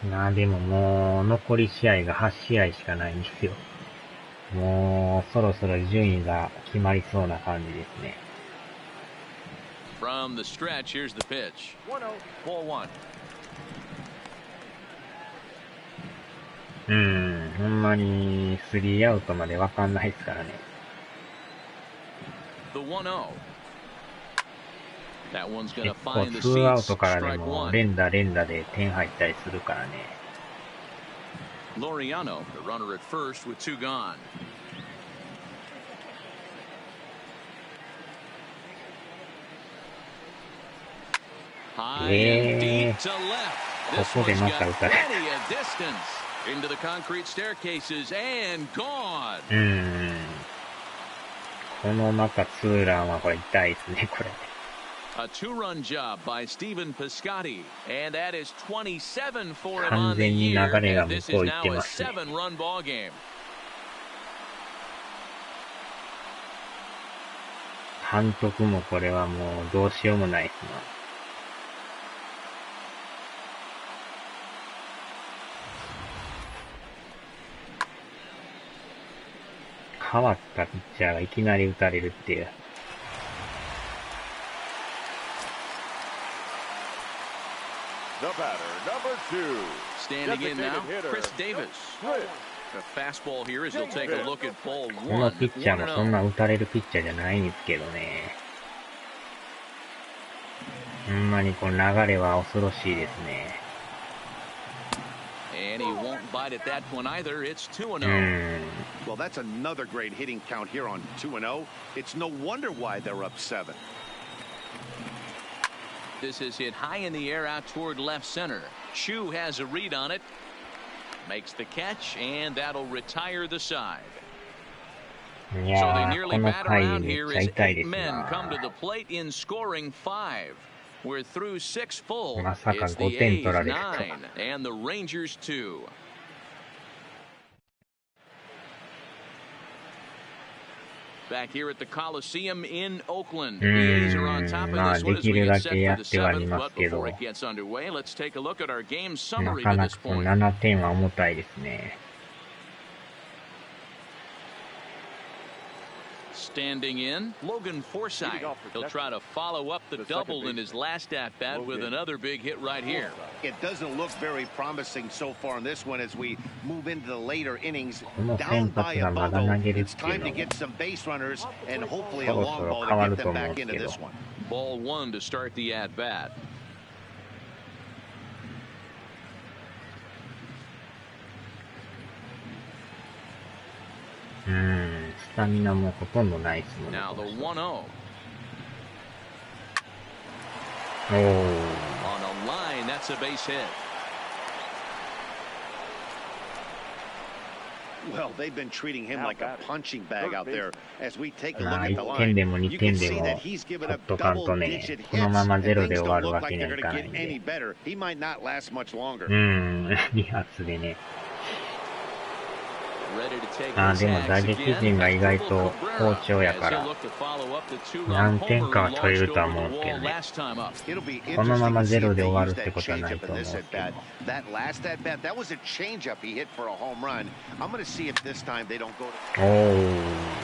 まあでももう残り試合が8試合しかないんですよ。もうそろそろ順位が決まりそうな感じですね。From the stretch, here's the pitch. 1-0. ほんまに3アウトまでわかんないですからね。The 1-0. That one's 結 gonna 構 find the 2アウ seats. トからで Strike も one. 連打で点入ったりするからね。Loriano, the runner at first with two gone. High and deep to left. This ここで one's ま got た打たれ plenty of distance into the concrete staircases and gone. このまたツーランはこれ痛いですね、これ。A two-run job by Stephen Piscotty, and that is 27 for him 完 on the 全に year. 流れが And 向 this こう is 行って now a ますね。 seven-run ball game. 監督もこれはもうどうしようもないですな。変わったピッチャーがいきなり打たれるっていう。The batter, number 2. Standing in now, Designated Chris hitter. Davis. The fastball here as he'll take a look at ball この one. ピッチャーもそん 1-0. な打たれるピッチャーじゃないんですけどね。ほんまにこの流れは恐ろしいですね。And he won't bite at that one either. It's 2-0. Well, that's another great hitting count here on 2-0. It's no wonder why they're up 7. This is hit high in the air out toward left center. Chu has a read on it. Makes the catch, and that'll retire the side. い So や they ー、 nearly この bat 回 around めっ here ちゃ as 痛い 8 です men come to な。 the plate in scoring 5. We're through 6 full. まさか It's 5 the 点取 A's られると。 9 and the Rangers 2. Back here at the Coliseum in Oakland. The A's are on top of まあ this one で as き we る get だ set けや for っ the てはい 7th. ま But すけ before ど、 it gets underway, let's take a look at our game な summary か to な this かこの point. 7点は重たいですね。Standing in, Logan Forsythe. He'll try to follow up the double in his last at-bat with another big hit right here. It doesn't look very promising so far in this one as we move into the later innings. この Down 先 by 発 a がまだ投 bundle, げるっ it's ていう time の to も get some base runners and hopefully a そろ long そろ ball 変わ to る get と them 思うん back です into けど。 this one. Ball one to start the at-bat. スタミナもほとんどないですもんね。 Now the 1-0. おー。 On a line, that's a base hit. Well, they've been treating him like a punching bag out there. As we take a look まあ at the 1点 line, でも2 you 点 can で see も that he's given ほっ up とかんと double ね、 digit このま hits, ま and ゼロで things 終わ don't る look わ like けに they're はい going か to ない get んで。 any better. He might not last much longer. 2発でね。 Ready to take あ his でも打 axe 撃 again. 陣が意外と Cabrera 好調や as か he'll ら、 look to follow up the two-run 何点 homer かは he 取れ launched るとは over 思うん the ですけ wall どね。 last time up. It'll be このま interesting ま to ゼ see ロ if で they 終わる use って that ことはない changeup と in 思うん this ですけど。 at bat. That last at bat, that was a changeup he hit for a home run. I'm going to see if this time they don't go to. おー。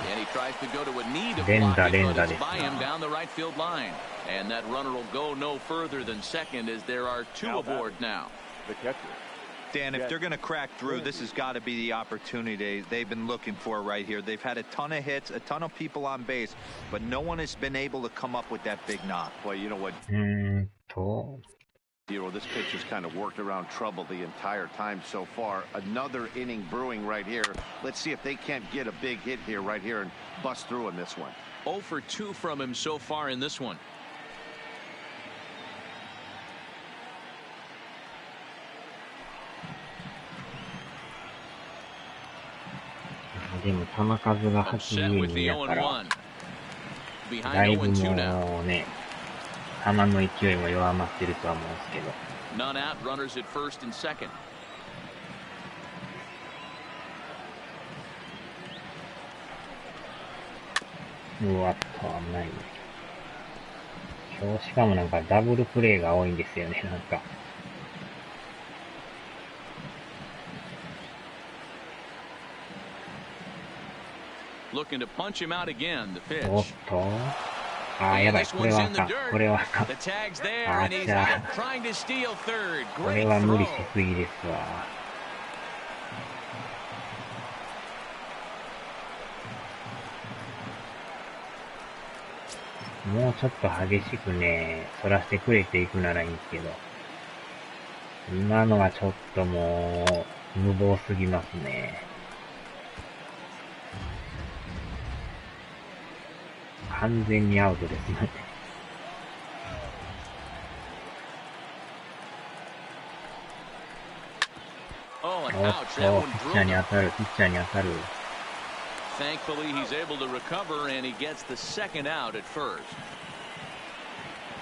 And he tries to go to a knee to 連 block 打 it, 連 but 打 it's です by him な。 down the right field line. And that runner will go no further than second as there are two aboard now. The catcher. Dan, if they're going to crack through, this has got to be the opportunity they've been looking for right here. They've had a ton of hits, a ton of people on base, but no one has been able to come up with that big knock. Well, you know what, と、 this pitch has kind of worked around trouble the entire time so far. Another inning brewing right here. Let's see if they can't get a big hit here right here and bust through in this one. 0 for 2 from him so far in this one. でも球数が Upset with the 82やから 0-1. だい Behind ぶ 0-2 now. もうね、球の勢いも弱まってるとは思うんですけど。 None out, runners at first and second. うわっとはないね。今日しかもなんかダブルプレイが多いんですよね、なんか。looking to punch him out again. The pitch. おっと。あー、やばい。これはあかん。これはあかん。 The tag's there, あ and he's ちゃ out trying to steal third. これ Great は無理 throw. しすぎですわ。もうちょっと激しくね、反らせてくれていくならいいんですけど。今のはちょっともう、無謀すぎますね。完全にアウトですね。Oh, お and っ ouch. と、 That ピ one ッチャー drilled に him. 当たる、ピッチャーに当たる。Thankfully, he's able to recover, and he gets the second out at first.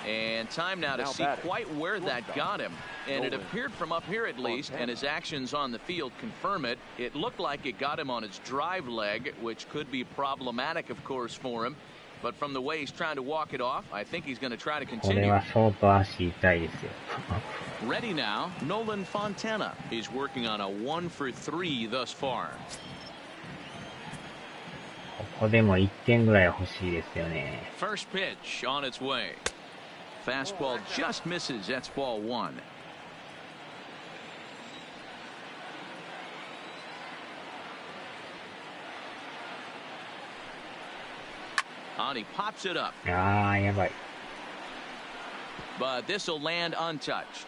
And time now to see quite where that got him. And it appeared from up here at least, and his actions on the field confirm it. It looked like it got him on his drive leg, which could be problematic, of course, for him. But from the way he's trying to walk it off, I think he's going to try to これ continue. は相当足痛いですよ。 Ready now, Nolan Fontana. He's working on a 1 for 3 thus far. ここでも1点ぐらい欲しいですよね。 First pitch on its way. Fastball just misses. That's ball 1. And he pops it up. あー、やばい。 But this will land untouched.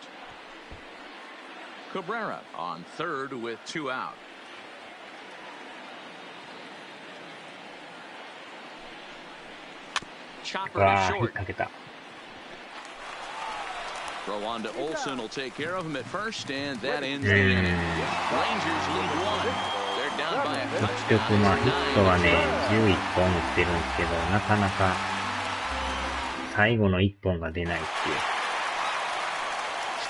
Cabrera on third with 2 out. Chopper to わー、引っ short. 掛けた。 Throw on to Olsen will take care of him at first, and that ends the inning. Rangers lead 1. They're down by a 結局、まあ、ヒットはね、11本打ってるんですけど、なかなか、最後の1本が出ないっていう。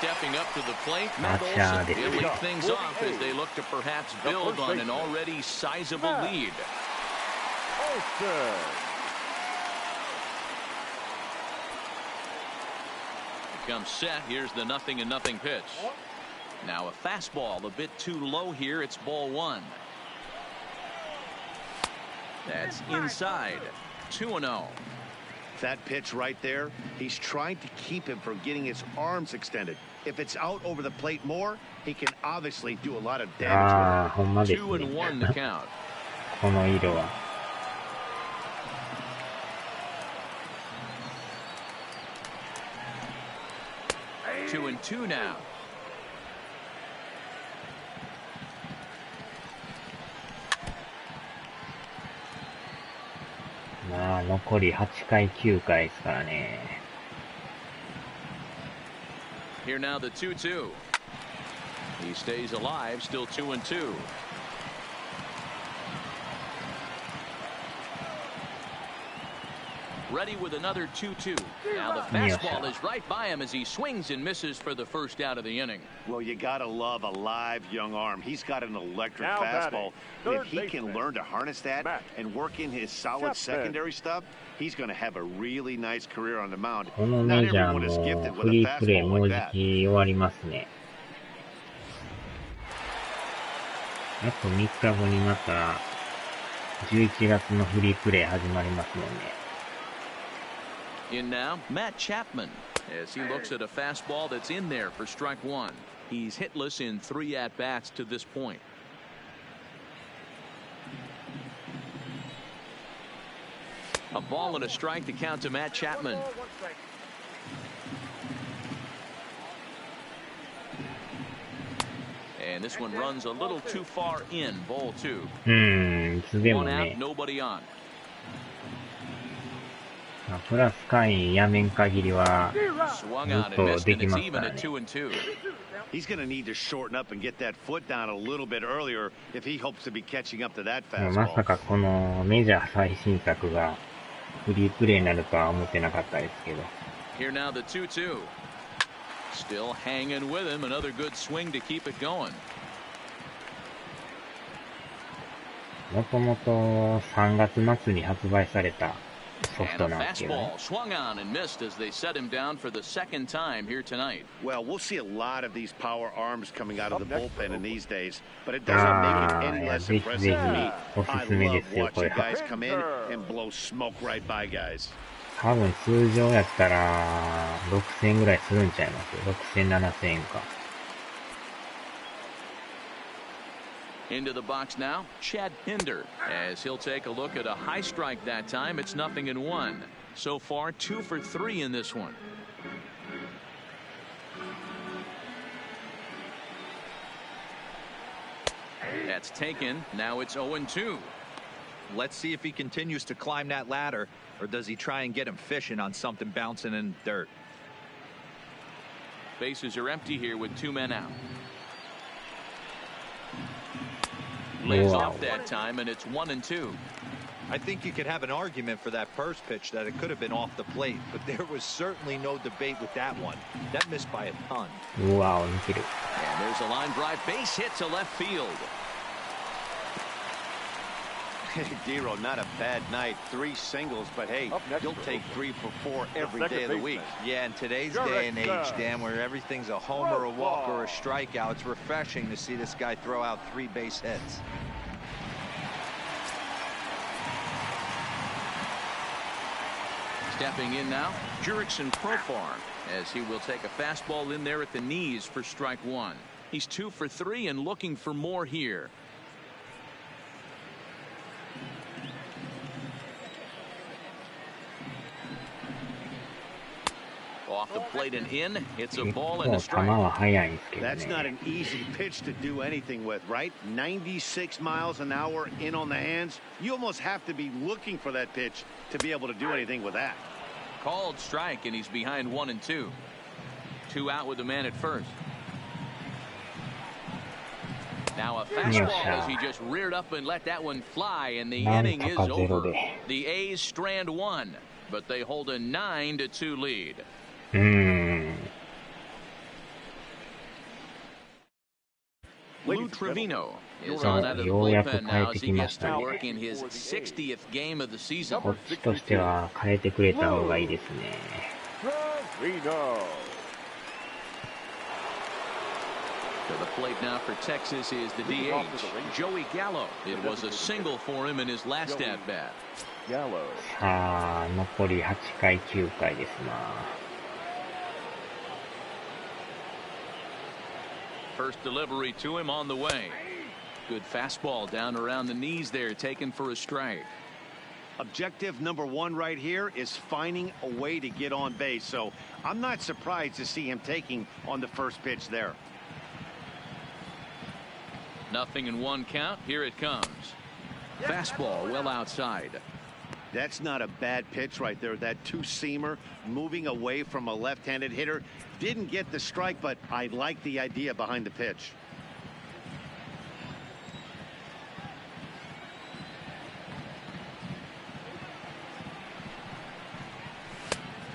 Stepping up to the plate, Matt アシャー Olsen です will ね。 lead things off as they look to perhaps build on an already sizable lead. Comes set. Here's the 0-0 pitch. Now a fastball a bit too low here. It's ball 1. That's inside. 2-0. That pitch right there, he's trying to keep him from getting his arms extended. If it's out over the plate more, he can obviously do a lot of damage あー、ほんまです 2-1 ね。 the count. この色は。2-2 now. まあ、残り8回、9回ですからね。Here now the 2-2. He stays alive, still 2-2. Ready with another 2-2. Now the fastball is right by him as he swings and misses for the first out of the inning. Well, you gotta love a live young arm. He's got an electric fastball. If he can learn to harness that and work in his solid secondary stuff, he's going to have a really nice career on the mound. この Not メジャー everyone is も gifted with フ a リープレイ fastball もう like じ that. き終わりますね。あと3日後にまた11月のフリープレイ始まりますもんね。In now, Matt Chapman, as he looks at a fastball that's in there for strike 1. He's hitless in 3 at-bats to this point. A ball and a strike to count to Matt Chapman. And this one runs a little too far in, ball 2. いつでも One out, ね、nobody on. まあプラス会員やめん限りは Swung ず on っ and と missed, で and き it's ます even から at ね。 2-2. He's going to need to shorten up and get that foot down a little bit earlier if he hopes to be catching up to that まさ fastball. かこのメジャー最新作がフリープレイになるとは思ってなかったですけど。 Here now the 2-2. Still hanging with him. Another good swing to keep it going. もともと3月末に発売されたソフトなんですけどね。 swung on and missed as they set him down for the second time here tonight. Well, we'll see a lot of these power arms coming out of the bullpen in these days, but it doesn't make it any less impressive to me. I love watching guys come in and blow smoke right by guys. 多分通常やったら6000円ぐらいするんちゃいます？ 6000、7000円か。Into the box now, Chad Pinder, as he'll take a look at a high strike that time. It's 0-1. So far, 2 for 3 in this one. That's taken. Now it's 0-2. Let's see if he continues to climb that ladder, or does he try and get him fishing on something bouncing in the dirt? Bases are empty here with 2 men out. Lays off that time, and it's 1-2. I think you could have an argument for that first pitch that it could have been off the plate, but there was certainly no debate with that one. That missed by a ton. Wow, and there's a line drive base hit to left field. Hey, Dero, not a bad night. 3 singles, but hey, you'll take 3 for 4 every day of the week. Yeah, in today's day and age, Dan, where everything's a homer, a walk, or a strikeout, it's refreshing to see this guy throw out 3 base hits. Stepping in now, Jurickson Profar, as he will take a fastball in there at the knees for strike 1. He's 2 for 3 and looking for more here. Off the plate and in. It's a ball and a strike. That's not an easy pitch to do anything with, right? 96 miles an hour in on the hands. You almost have to be looking for that pitch to be able to do anything with that. Called strike, and he's behind 1-2. 2 out with the man at first. Now a fastball as he just reared up and let that one fly, and the inning is over. The A's strand 1, but they hold a 9-2 lead. Lou Trevino is on out of the bullpen now as he gets to work in his 60th game of the season. こっちとしては変えてくれた方がいいですね。To the plate now for Texas is the DH, Joey Gallo. It was a single for him in his last at-bat. さあ、残り8回、9回ですな。First delivery to him on the way. Good fastball down around the knees there, taken for a strike. Objective number 1 right here is finding a way to get on base. So I'm not surprised to see him taking on the first pitch there. 0-1 count. Here it comes. Fastball well outside. That's not a bad pitch right there. That 2-seamer moving away from a left-handed hitter. Didn't get the strike, but I like the idea behind the pitch.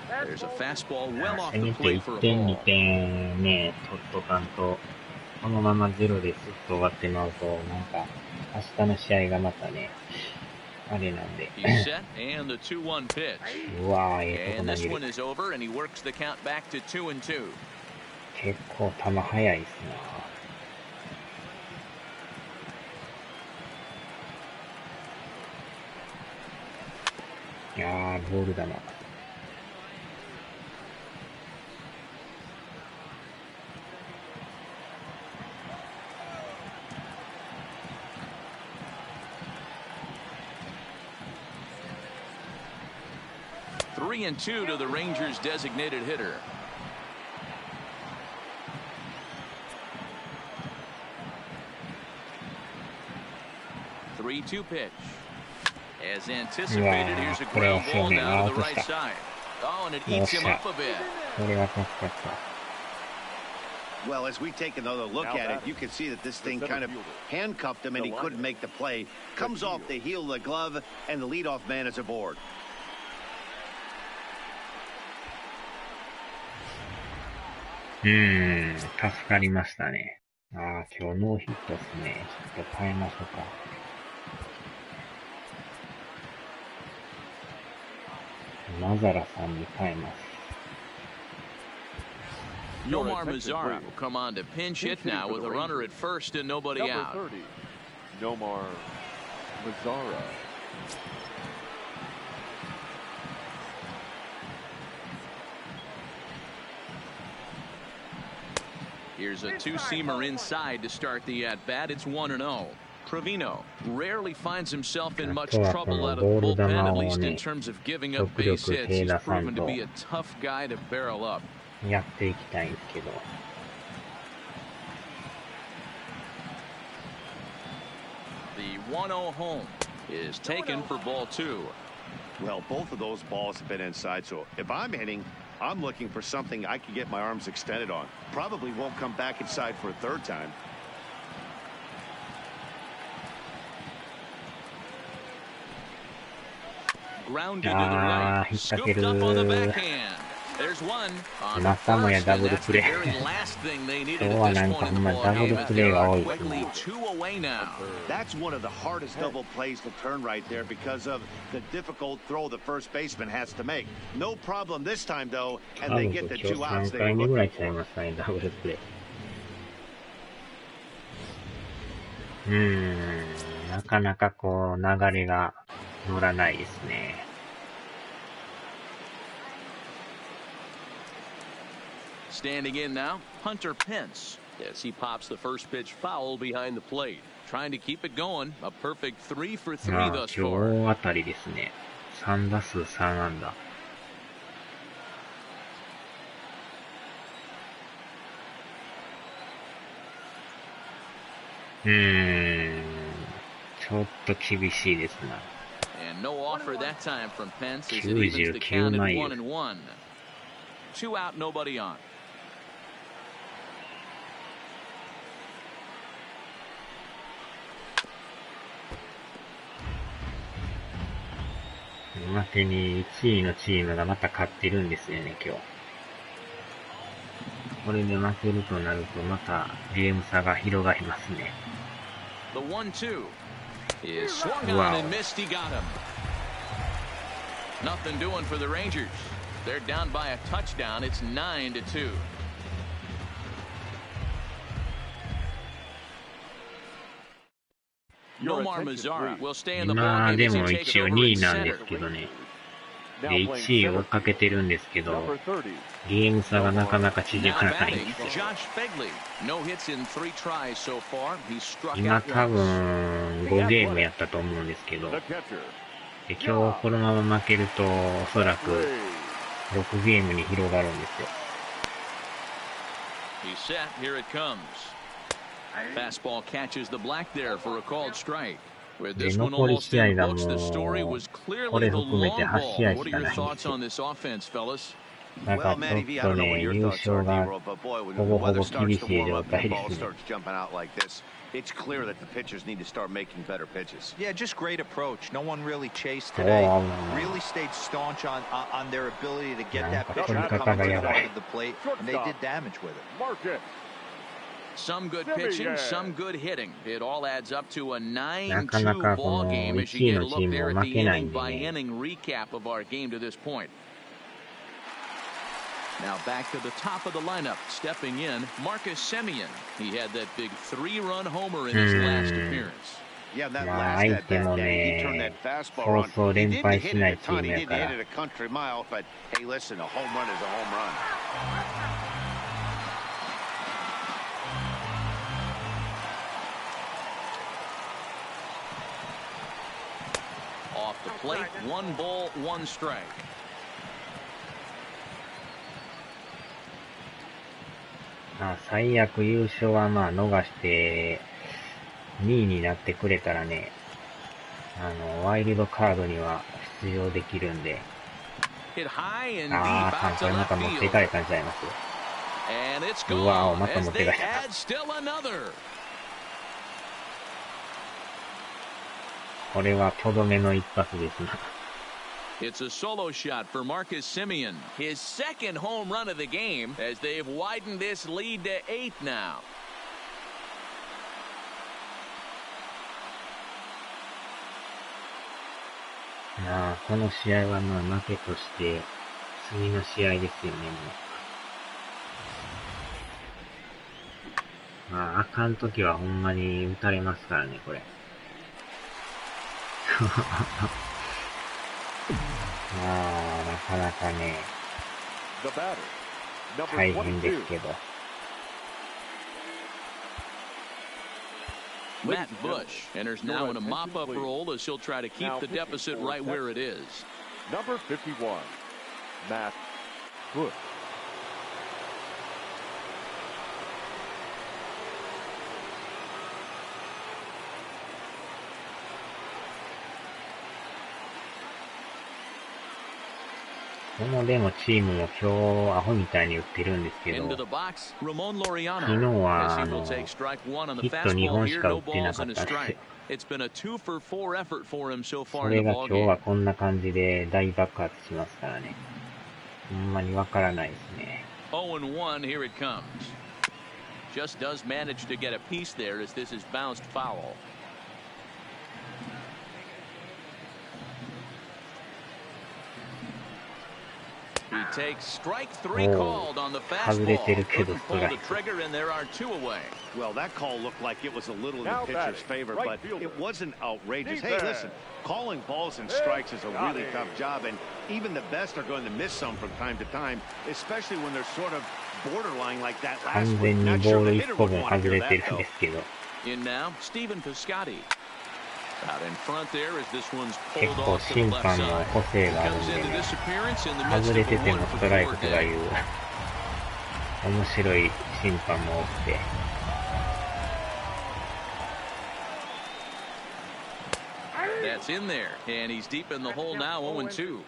There's a fastball well off せ the めて plate 1 for a 点、2 ball. 点ね、取っとかんと、このままゼロですっと終わってまうと、なんか、明日の試合がまたね、あれなんで。He's set and the 2-1 pitch. うわー、とこ And 投 this げ one る。 is over, and he works the count back to 2-2. 結構球速いっすな。いやー、ボールだな。3-2 to the Rangers' designated hitter. The 3-2 pitch. As anticipated, here's a ground ball down to the right side. Oh, and it eats him up a bit. これは助かった。Well, as we take another look at it, you can see that this thing kind of handcuffed him and he couldn't make the play. Comes off the heel of the glove, and the leadoff man is aboard. 助かりましたね。ああ、今日ノーヒットっすね。ちょっと変えましょうか。マザラさんに変えます。Nomar Mazara will come on to pinch hit now with a runner at first and nobody out. Number 30, Nomar Mazara. Here's a two-seamer inside to start the at-bat. It's 1-0. Trevino rarely finds himself in much trouble out of the bullpen, at least in terms of giving up base hits. He's proven to be a tough guy to barrel up. やっていきたいんですけど。The 1-0 home is taken for ball 2. Well, both of those balls have been inside, so if I'm hitting, I'm looking for something I can get my arms extended on. Probably won't come back inside for a third time. Grounded to the right. Scooped up on the backhand. There's one. またもやダブルプレー。今日はなんかほんまダブルプレーが多いですね。That's one of the hardest double plays to turn right there because of the difficult throw the first baseman has to make. No problem this time though, and they get the 2 outs. 3回目ぐらいちゃいますかね、ダブルプレー。なかなかこう流れが乗らないですね。Standing in now, Hunter Pence, as he pops the first pitch foul behind the plate. Trying to keep it going. A perfect 3 for 3 thus far. 今日あたりですね。3打数3安打。ちょっと厳しいですな。And no offer that time from Pence as it evens the count at 1-1. 2 out, nobody on. 負けに1位のチームがまた勝ってるんですよね、今日。これで負けるとなるとまたゲーム差が広がりますね。The 1-2 is swung on and missed. He got him. Nothing doing for the Rangers. They're down by a touchdown. It's 9-2. Nomar Mazara will stay in the ball game as he takes over at center. で、1位を追っかけてるんですけど、ゲーム差がなかなか縮まらないんですよ。今多分5ゲームやったと思うんですけど、で今日このまま負けるとおそらく6ゲームに広がるんですよ。Fastball catches the black there for a called strike. With で、 this one 残り almost 試合 in the がも books, the う、story was こ clearly れ the 含め long て8 ball. 試合 What し are か your ないんで thoughts すよ。 on this offense, fellas? だから Well, ちょ Manny っ V, I と don't know ね、 what your 優 thoughts 勝 are, が D-Roll, but boy, when ほ the ぼほ weather ぼ starts 厳 to しい warm 状 up and 態 the で ball すね。 starts jumping out like this, it's clear that the pitchers need to start making better pitches. Yeah, just great approach. No one really chased お today. ー、Really stayed staunch on their ability to get なん that か pitcher 取り to 方 come が to や the ば front い。 of the plate, and they did damage with it. Marcus. Some good pitching, some good hitting. It all adds up to a なかな 9-2 ball かこの game 1 as 位 you get a のチ look ー there ム at も the 負けないん inning で by ね。 inning recap of our game to this point. Now back to the top of the lineup, stepping in, Marcus Semien. He had that big 3-run homer in his last appearance. Yeah, that まあ last 相 at 手 bat, も Danny, he turned ね、 that fastball そう on. そう He 連 didn't 敗し hit な it い a チー ton. ム He や didn't から。 hit it a country mile, but hey, listen, a home run is a home run. Off the plate, 1 ball, 1 strike. まあ、最悪優勝はまあ逃して2位になってくれたらね、ワイルドカードには出場できるんで、Hit high and あ deep ー、out こ to れま left た持ってい field. かれたんちゃいます。 And it's うわお、 gone また as 持ってい they かれた。 add still another. これはとどめの一発ですな。It's a solo shot for Marcus Semien, his second home run of the game as they've widened this lead to 8 now. まあ、この試合はまあ負けとして、次の試合ですよね、もう。まあ、あかんときはほんまに打たれますからね、これ。まあ、なかなかね、大変ですけど。Matt Bush enters now in a mop-up role as he'll try to keep the deficit right where it is. Number 51, Matt Bush. このでもチームも今日アホみたいに打ってるんですけど、 Into the box, Ramon 昨 Laureano 日は as he will take strike one on the ヒット2 fastball 本し here. か打 No ってな balls かっ and a たんです。 strike. It's been a 2-for-4 effort for him so そ far れ in the が ball 今日は game. こんな感じで大爆発しますからね。ほんまにわからないですね。 0-1, here it comes. Just does manage to get a piece there as this is bounced foul. He takes strike three called on the fastball. Couldn't pull the trigger, and there are two away. Well, that call looked like it was a little in the pitcher's favor, but it wasn't outrageous. Hey, listen, calling balls and strikes is a really tough job, and even the best are going to miss some from time to time, especially when they're sort of borderline like that last week. Not sure the hitter would want to hear that, though. In now, Stephen Piscotty. Out in front there as this one's 結 pulled 構 off to the 審 left 判の side. 個性があるん Comes で into ね、 this appearance in the midst 外れ of て a てもストライ 1-for-4 クとかい day. う面白い審判も多くて、 That's in there, and he's deep in the hole now, 0-2.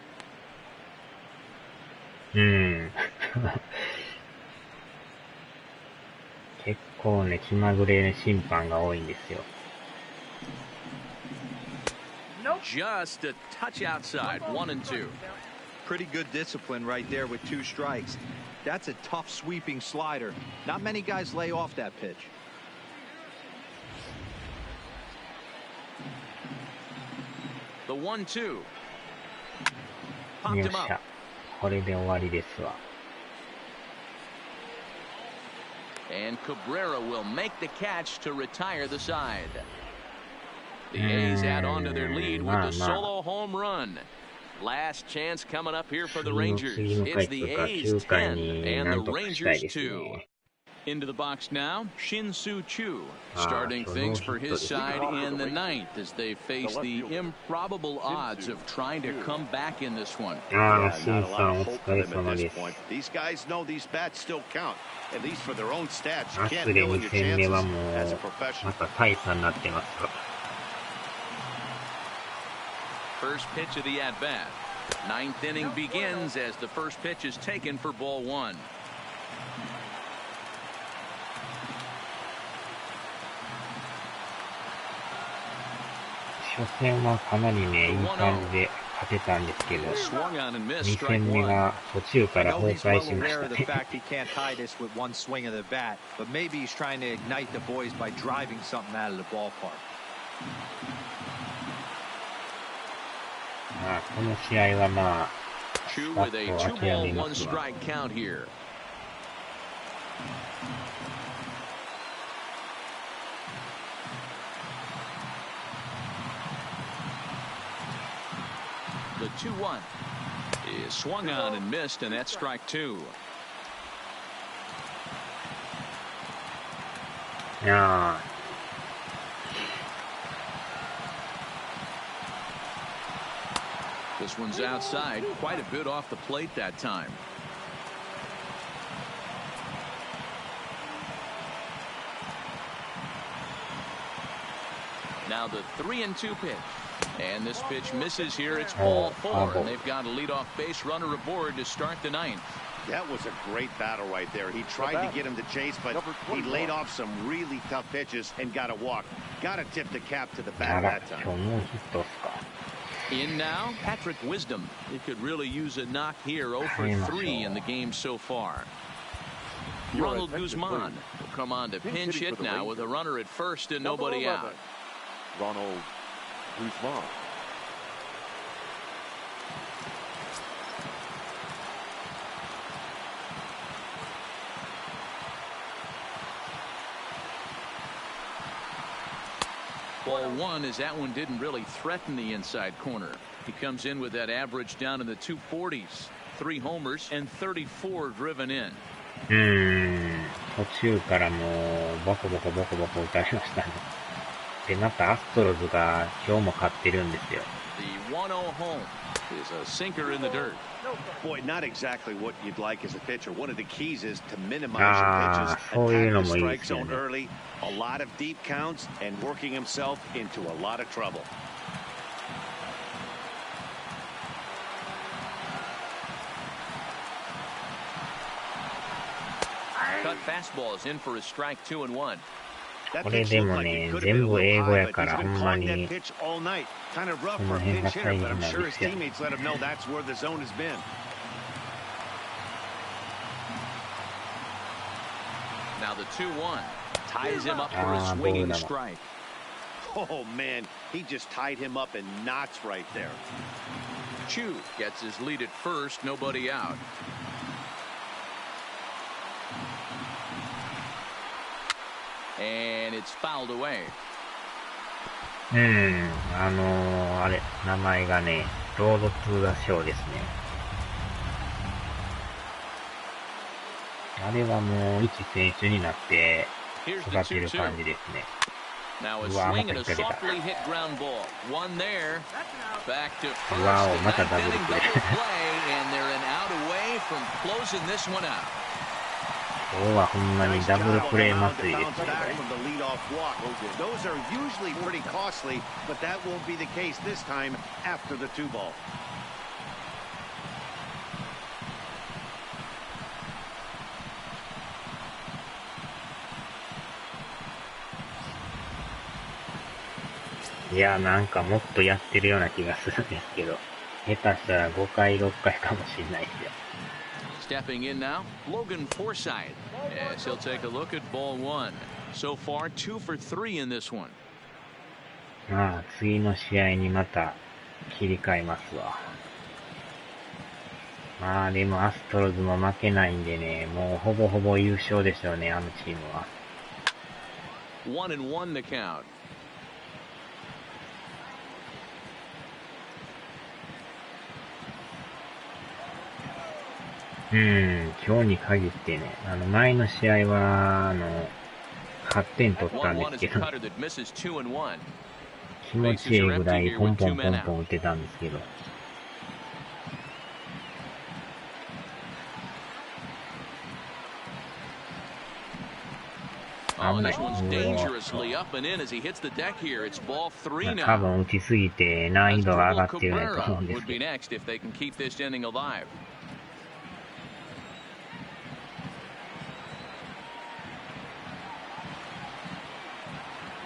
結構ね、気まぐれ審判が多いんですよ。 Just a touch outside, 1-2. Pretty good discipline right there with 2 strikes. That's a tough sweeping slider. Not many guys lay off that pitch. The 1-2. よ Popped っ him し up. ゃ。これで終わりですわ。 And Cabrera will make the catch to retire the side. The A's add on to their lead with the solo home run. Last chance coming up here for the Rangers. It's the A's 10 and the Rangers 2. Into the box now, Shin-Soo Choo, starting things for his side in the 9th as they face the improbable odds of trying to come back in this one. ああ、シンさんお疲れ様です。 These guys know these bats still count, at least for their own stats. ア You ス can't レ know 2 your 戦目は chances もう as a professional. また大差になってますよ。 First pitch of the at-bat. 9th inning begins as the first pitch is taken for ball 1. 初戦はかなりね、いい感じで勝てたんですけど、2戦目が途中から崩壊しましたね。まあ、この試合はまあ、スパッと諦めますわ。The 2-1 is swung on and missed, and that's strike 2. いやー、 This one's outside, quite a bit off the plate that time. Now the 3-2 pitch. And this pitch misses here. It's ball 4, and they've got a leadoff base runner aboard to start the 9th. That was a great battle right there. He tried to get him to chase, but he laid off some really tough pitches and got a walk. Got to tip the cap to the bat that time. In now, Patrick Wisdom. He could really use a knock here. 0 for 3 in the game so far. Ronald Guzman will come on to pinch hit now with a runner at first and nobody out. Ronald Guzman. Ball one, as that one didn't really threaten the inside corner. He comes in with that average down in the 240s. 3 homers and 34 driven in. 途中からもうボコボコ打たれましたね。で、またアストロズが今日も勝ってるんですよ。The 1-0 home is a sinker in the dirt. Boy, not exactly what you'd like as a pitcher. One of the keys is to minimize your pitches, attack the strike zone early, a lot of deep counts, and working himself into a lot of trouble. Cut fastballs in for a strike 2-1. これでもね、全部英語やからほんまにこの辺が大変なんですよ。Now the 2-1 ties him up for a swinging strike. Oh man, he just tied him up in knots right there. Chu gets his lead at first, nobody out. And it's fouled away. あれ、名前がね、ロードトゥーザショーですね。あれはもう一選手になって育てる感じですね。Now a swing and a softly hit ground ball. One there. Back to first. うわお、またダブルプレー。And they're an out away from closing this one out. 今日はほんまにダブルプレー祭りですね。Those are usually pretty costly, but that won't be the case this time after the 2 ball. いや、なんかもっとやってるような気がするんですけど、下手したら5回、6回かもしれないですよ。Stepping in now, Logan Forsythe. Yes, he'll take a look at ball 1. So far, 2 for 3 in this one. まあ、次の試合にまた切り替えますわ。まあ、でもアストロズも負けないんでね、もうほぼほぼ優勝でしょうね、あのチームは。1-1 the count. 今日に限ってね、前の試合は、8点取ったんですけど、気持ちいいぐらいポンポンポンポン打てたんですけど。危ない。多分打ちすぎて難易度が上がってるねと思うんですけど。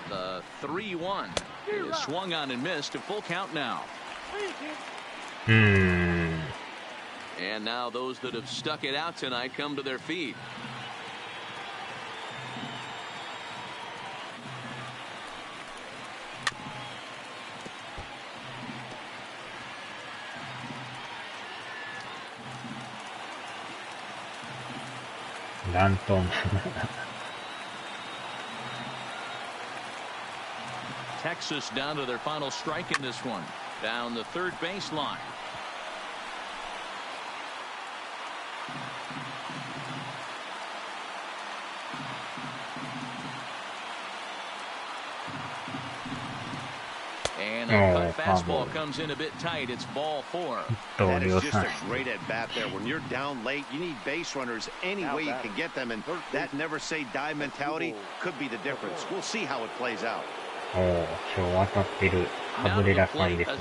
The 3-1 is swung on and missed. A full count now. And now those that have stuck it out tonight come to their feet. Danton. Texas down to their final strike in this one. Down the third baseline. And a cut fastball comes in a bit tight. It's ball 4. That is just a great at bat there. When you're down late, you need base runners any way you can get them, and that never say die mentality could be the difference. We'll see how it plays out. 今日当たってるカブレラさんですね。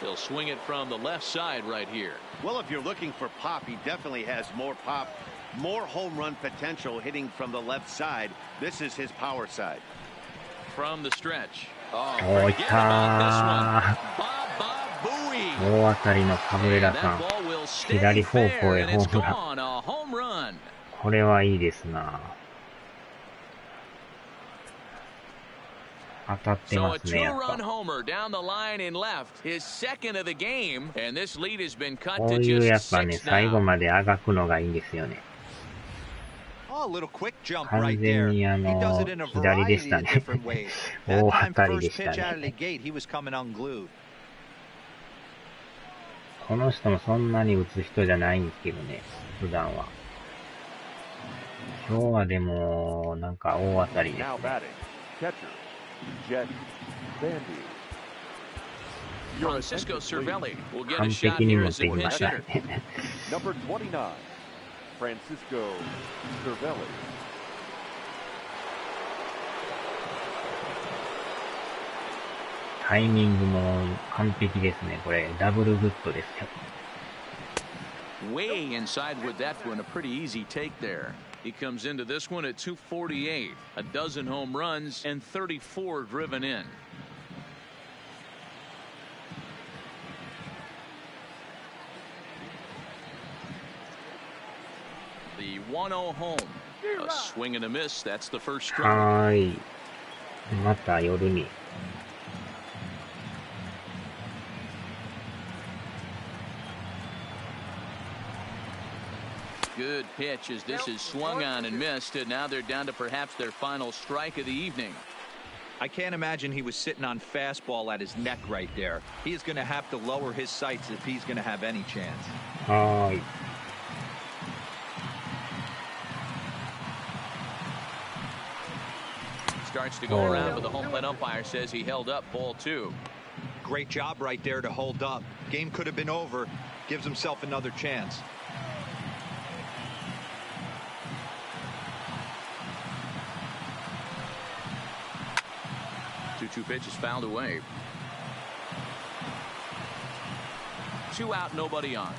He'll swing it from the left side right here. Well, if you're looking for pop, he definitely has more pop, more home run potential hitting from the left side. This is his power side. From the stretch. いったー。大当たりのカブレラさん。左方向へホームラン。これはいいですな。当たってますね、やっぱ。こういうやっぱね、最後まであがくのがいいんですよね。完全に左でしたね。大当たりでしたね。この人もそんなに打つ人じゃないんですけどね、普段は。今日はでも、なんか大当たりですね。Francisco Cervelli will get a 完 shot 璧に here 持っ as て a きま pinch したね。hitter. Number 29, Francisco Cervelli. タイミングも完璧ですね。これ、ダブルグッドですよ。Way inside with that one, a pretty easy take there. He comes into this one at 248, a dozen home runs and 34 driven in. The 1-0 home, a swing and a miss. That's the first strike. はーい。また夜に。Good pitch as this is swung on and missed, and now they're down to perhaps their final strike of the evening. I can't imagine he was sitting on fastball at his neck right there. He is going to have to lower his sights if he's going to have any chance. はーい。Starts to go around, but the home plate umpire says he held up ball 2. Great job right there to hold up. Game could have been over. Gives himself another chance. Two pitches fouled away. 2 out, nobody on.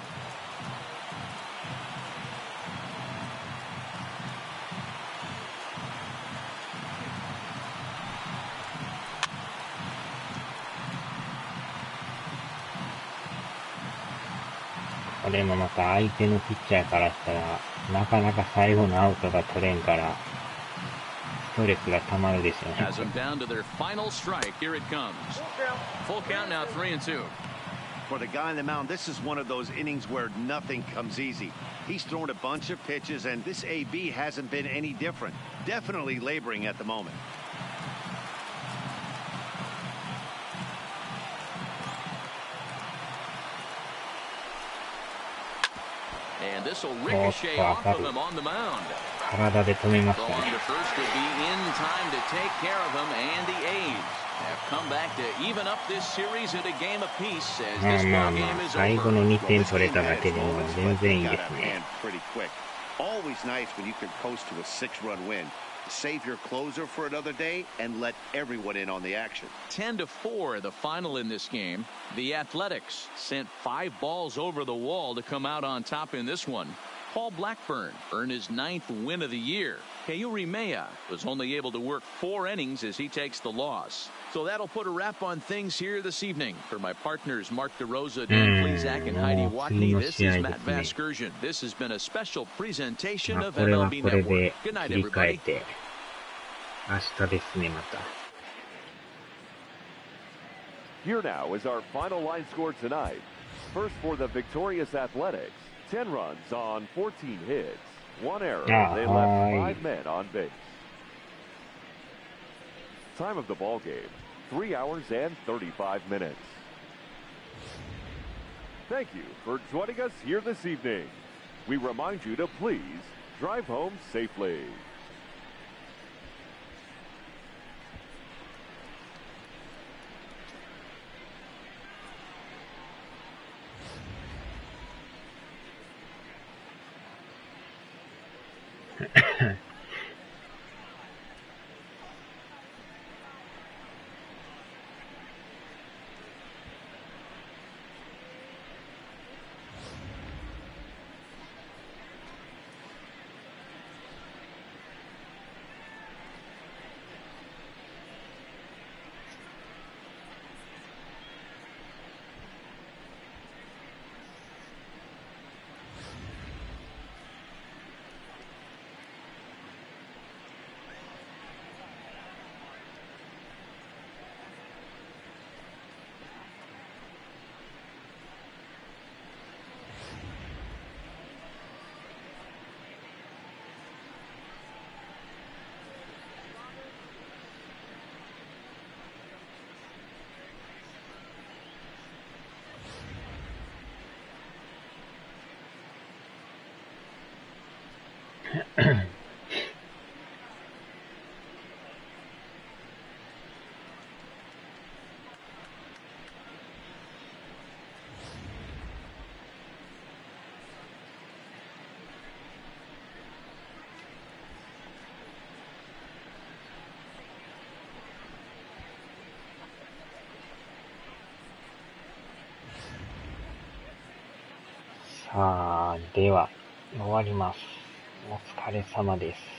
これもまた相手のピッチャーからしたら、なかなか最後のアウトが取れんから、ストレスが溜まるでしょうね。Has them down to their final strike. Here it comes. Full count now, 3-2. For the guy on the mound, this is one of those innings where nothing comes easy. He's thrown a bunch of pitches, and this AB hasn't been any different. Definitely laboring at the moment. And this will ricochet off of him on the mound. 体で止めまし Throw た on ね。 to first would be in time to take care of him, and the A's have come back to even up this series at a game apiece as まあ this まあ ball ま game あ、 is 最後 over. の2 Well, 点 this 取れ game ただ had け its でも moments, 全 but 然 it いいで got す out of ね。 hand pretty quick. Always nice when you can coast to a 6-run win. Save your closer for another day and let everyone in on the action. 10-4, the final in this game. The Athletics sent 5 balls over the wall to come out on top in this one. Paul Blackburn earned his 9th win of the year. Keuri Mea was only able to work 4 innings as he takes the loss. So that'll put a wrap on things here this evening. For my partners, Mark DeRosa, Dan Plesac, and Heidi Watney, this is Matt Vasgersian. This has been a special presentation まあ of これは MLB これ Network. で Good night, 切り替え everybody. て、明日ですね、また。Here now is our final line score tonight. First for the victorious Athletics, 10 runs on 14 hits. 1 error. They left 5 men on base. Time of the ball game, 3 hours and 35 minutes. Thank you for joining us here this evening. We remind you to please drive home safely. では、終わります。お疲れ様です。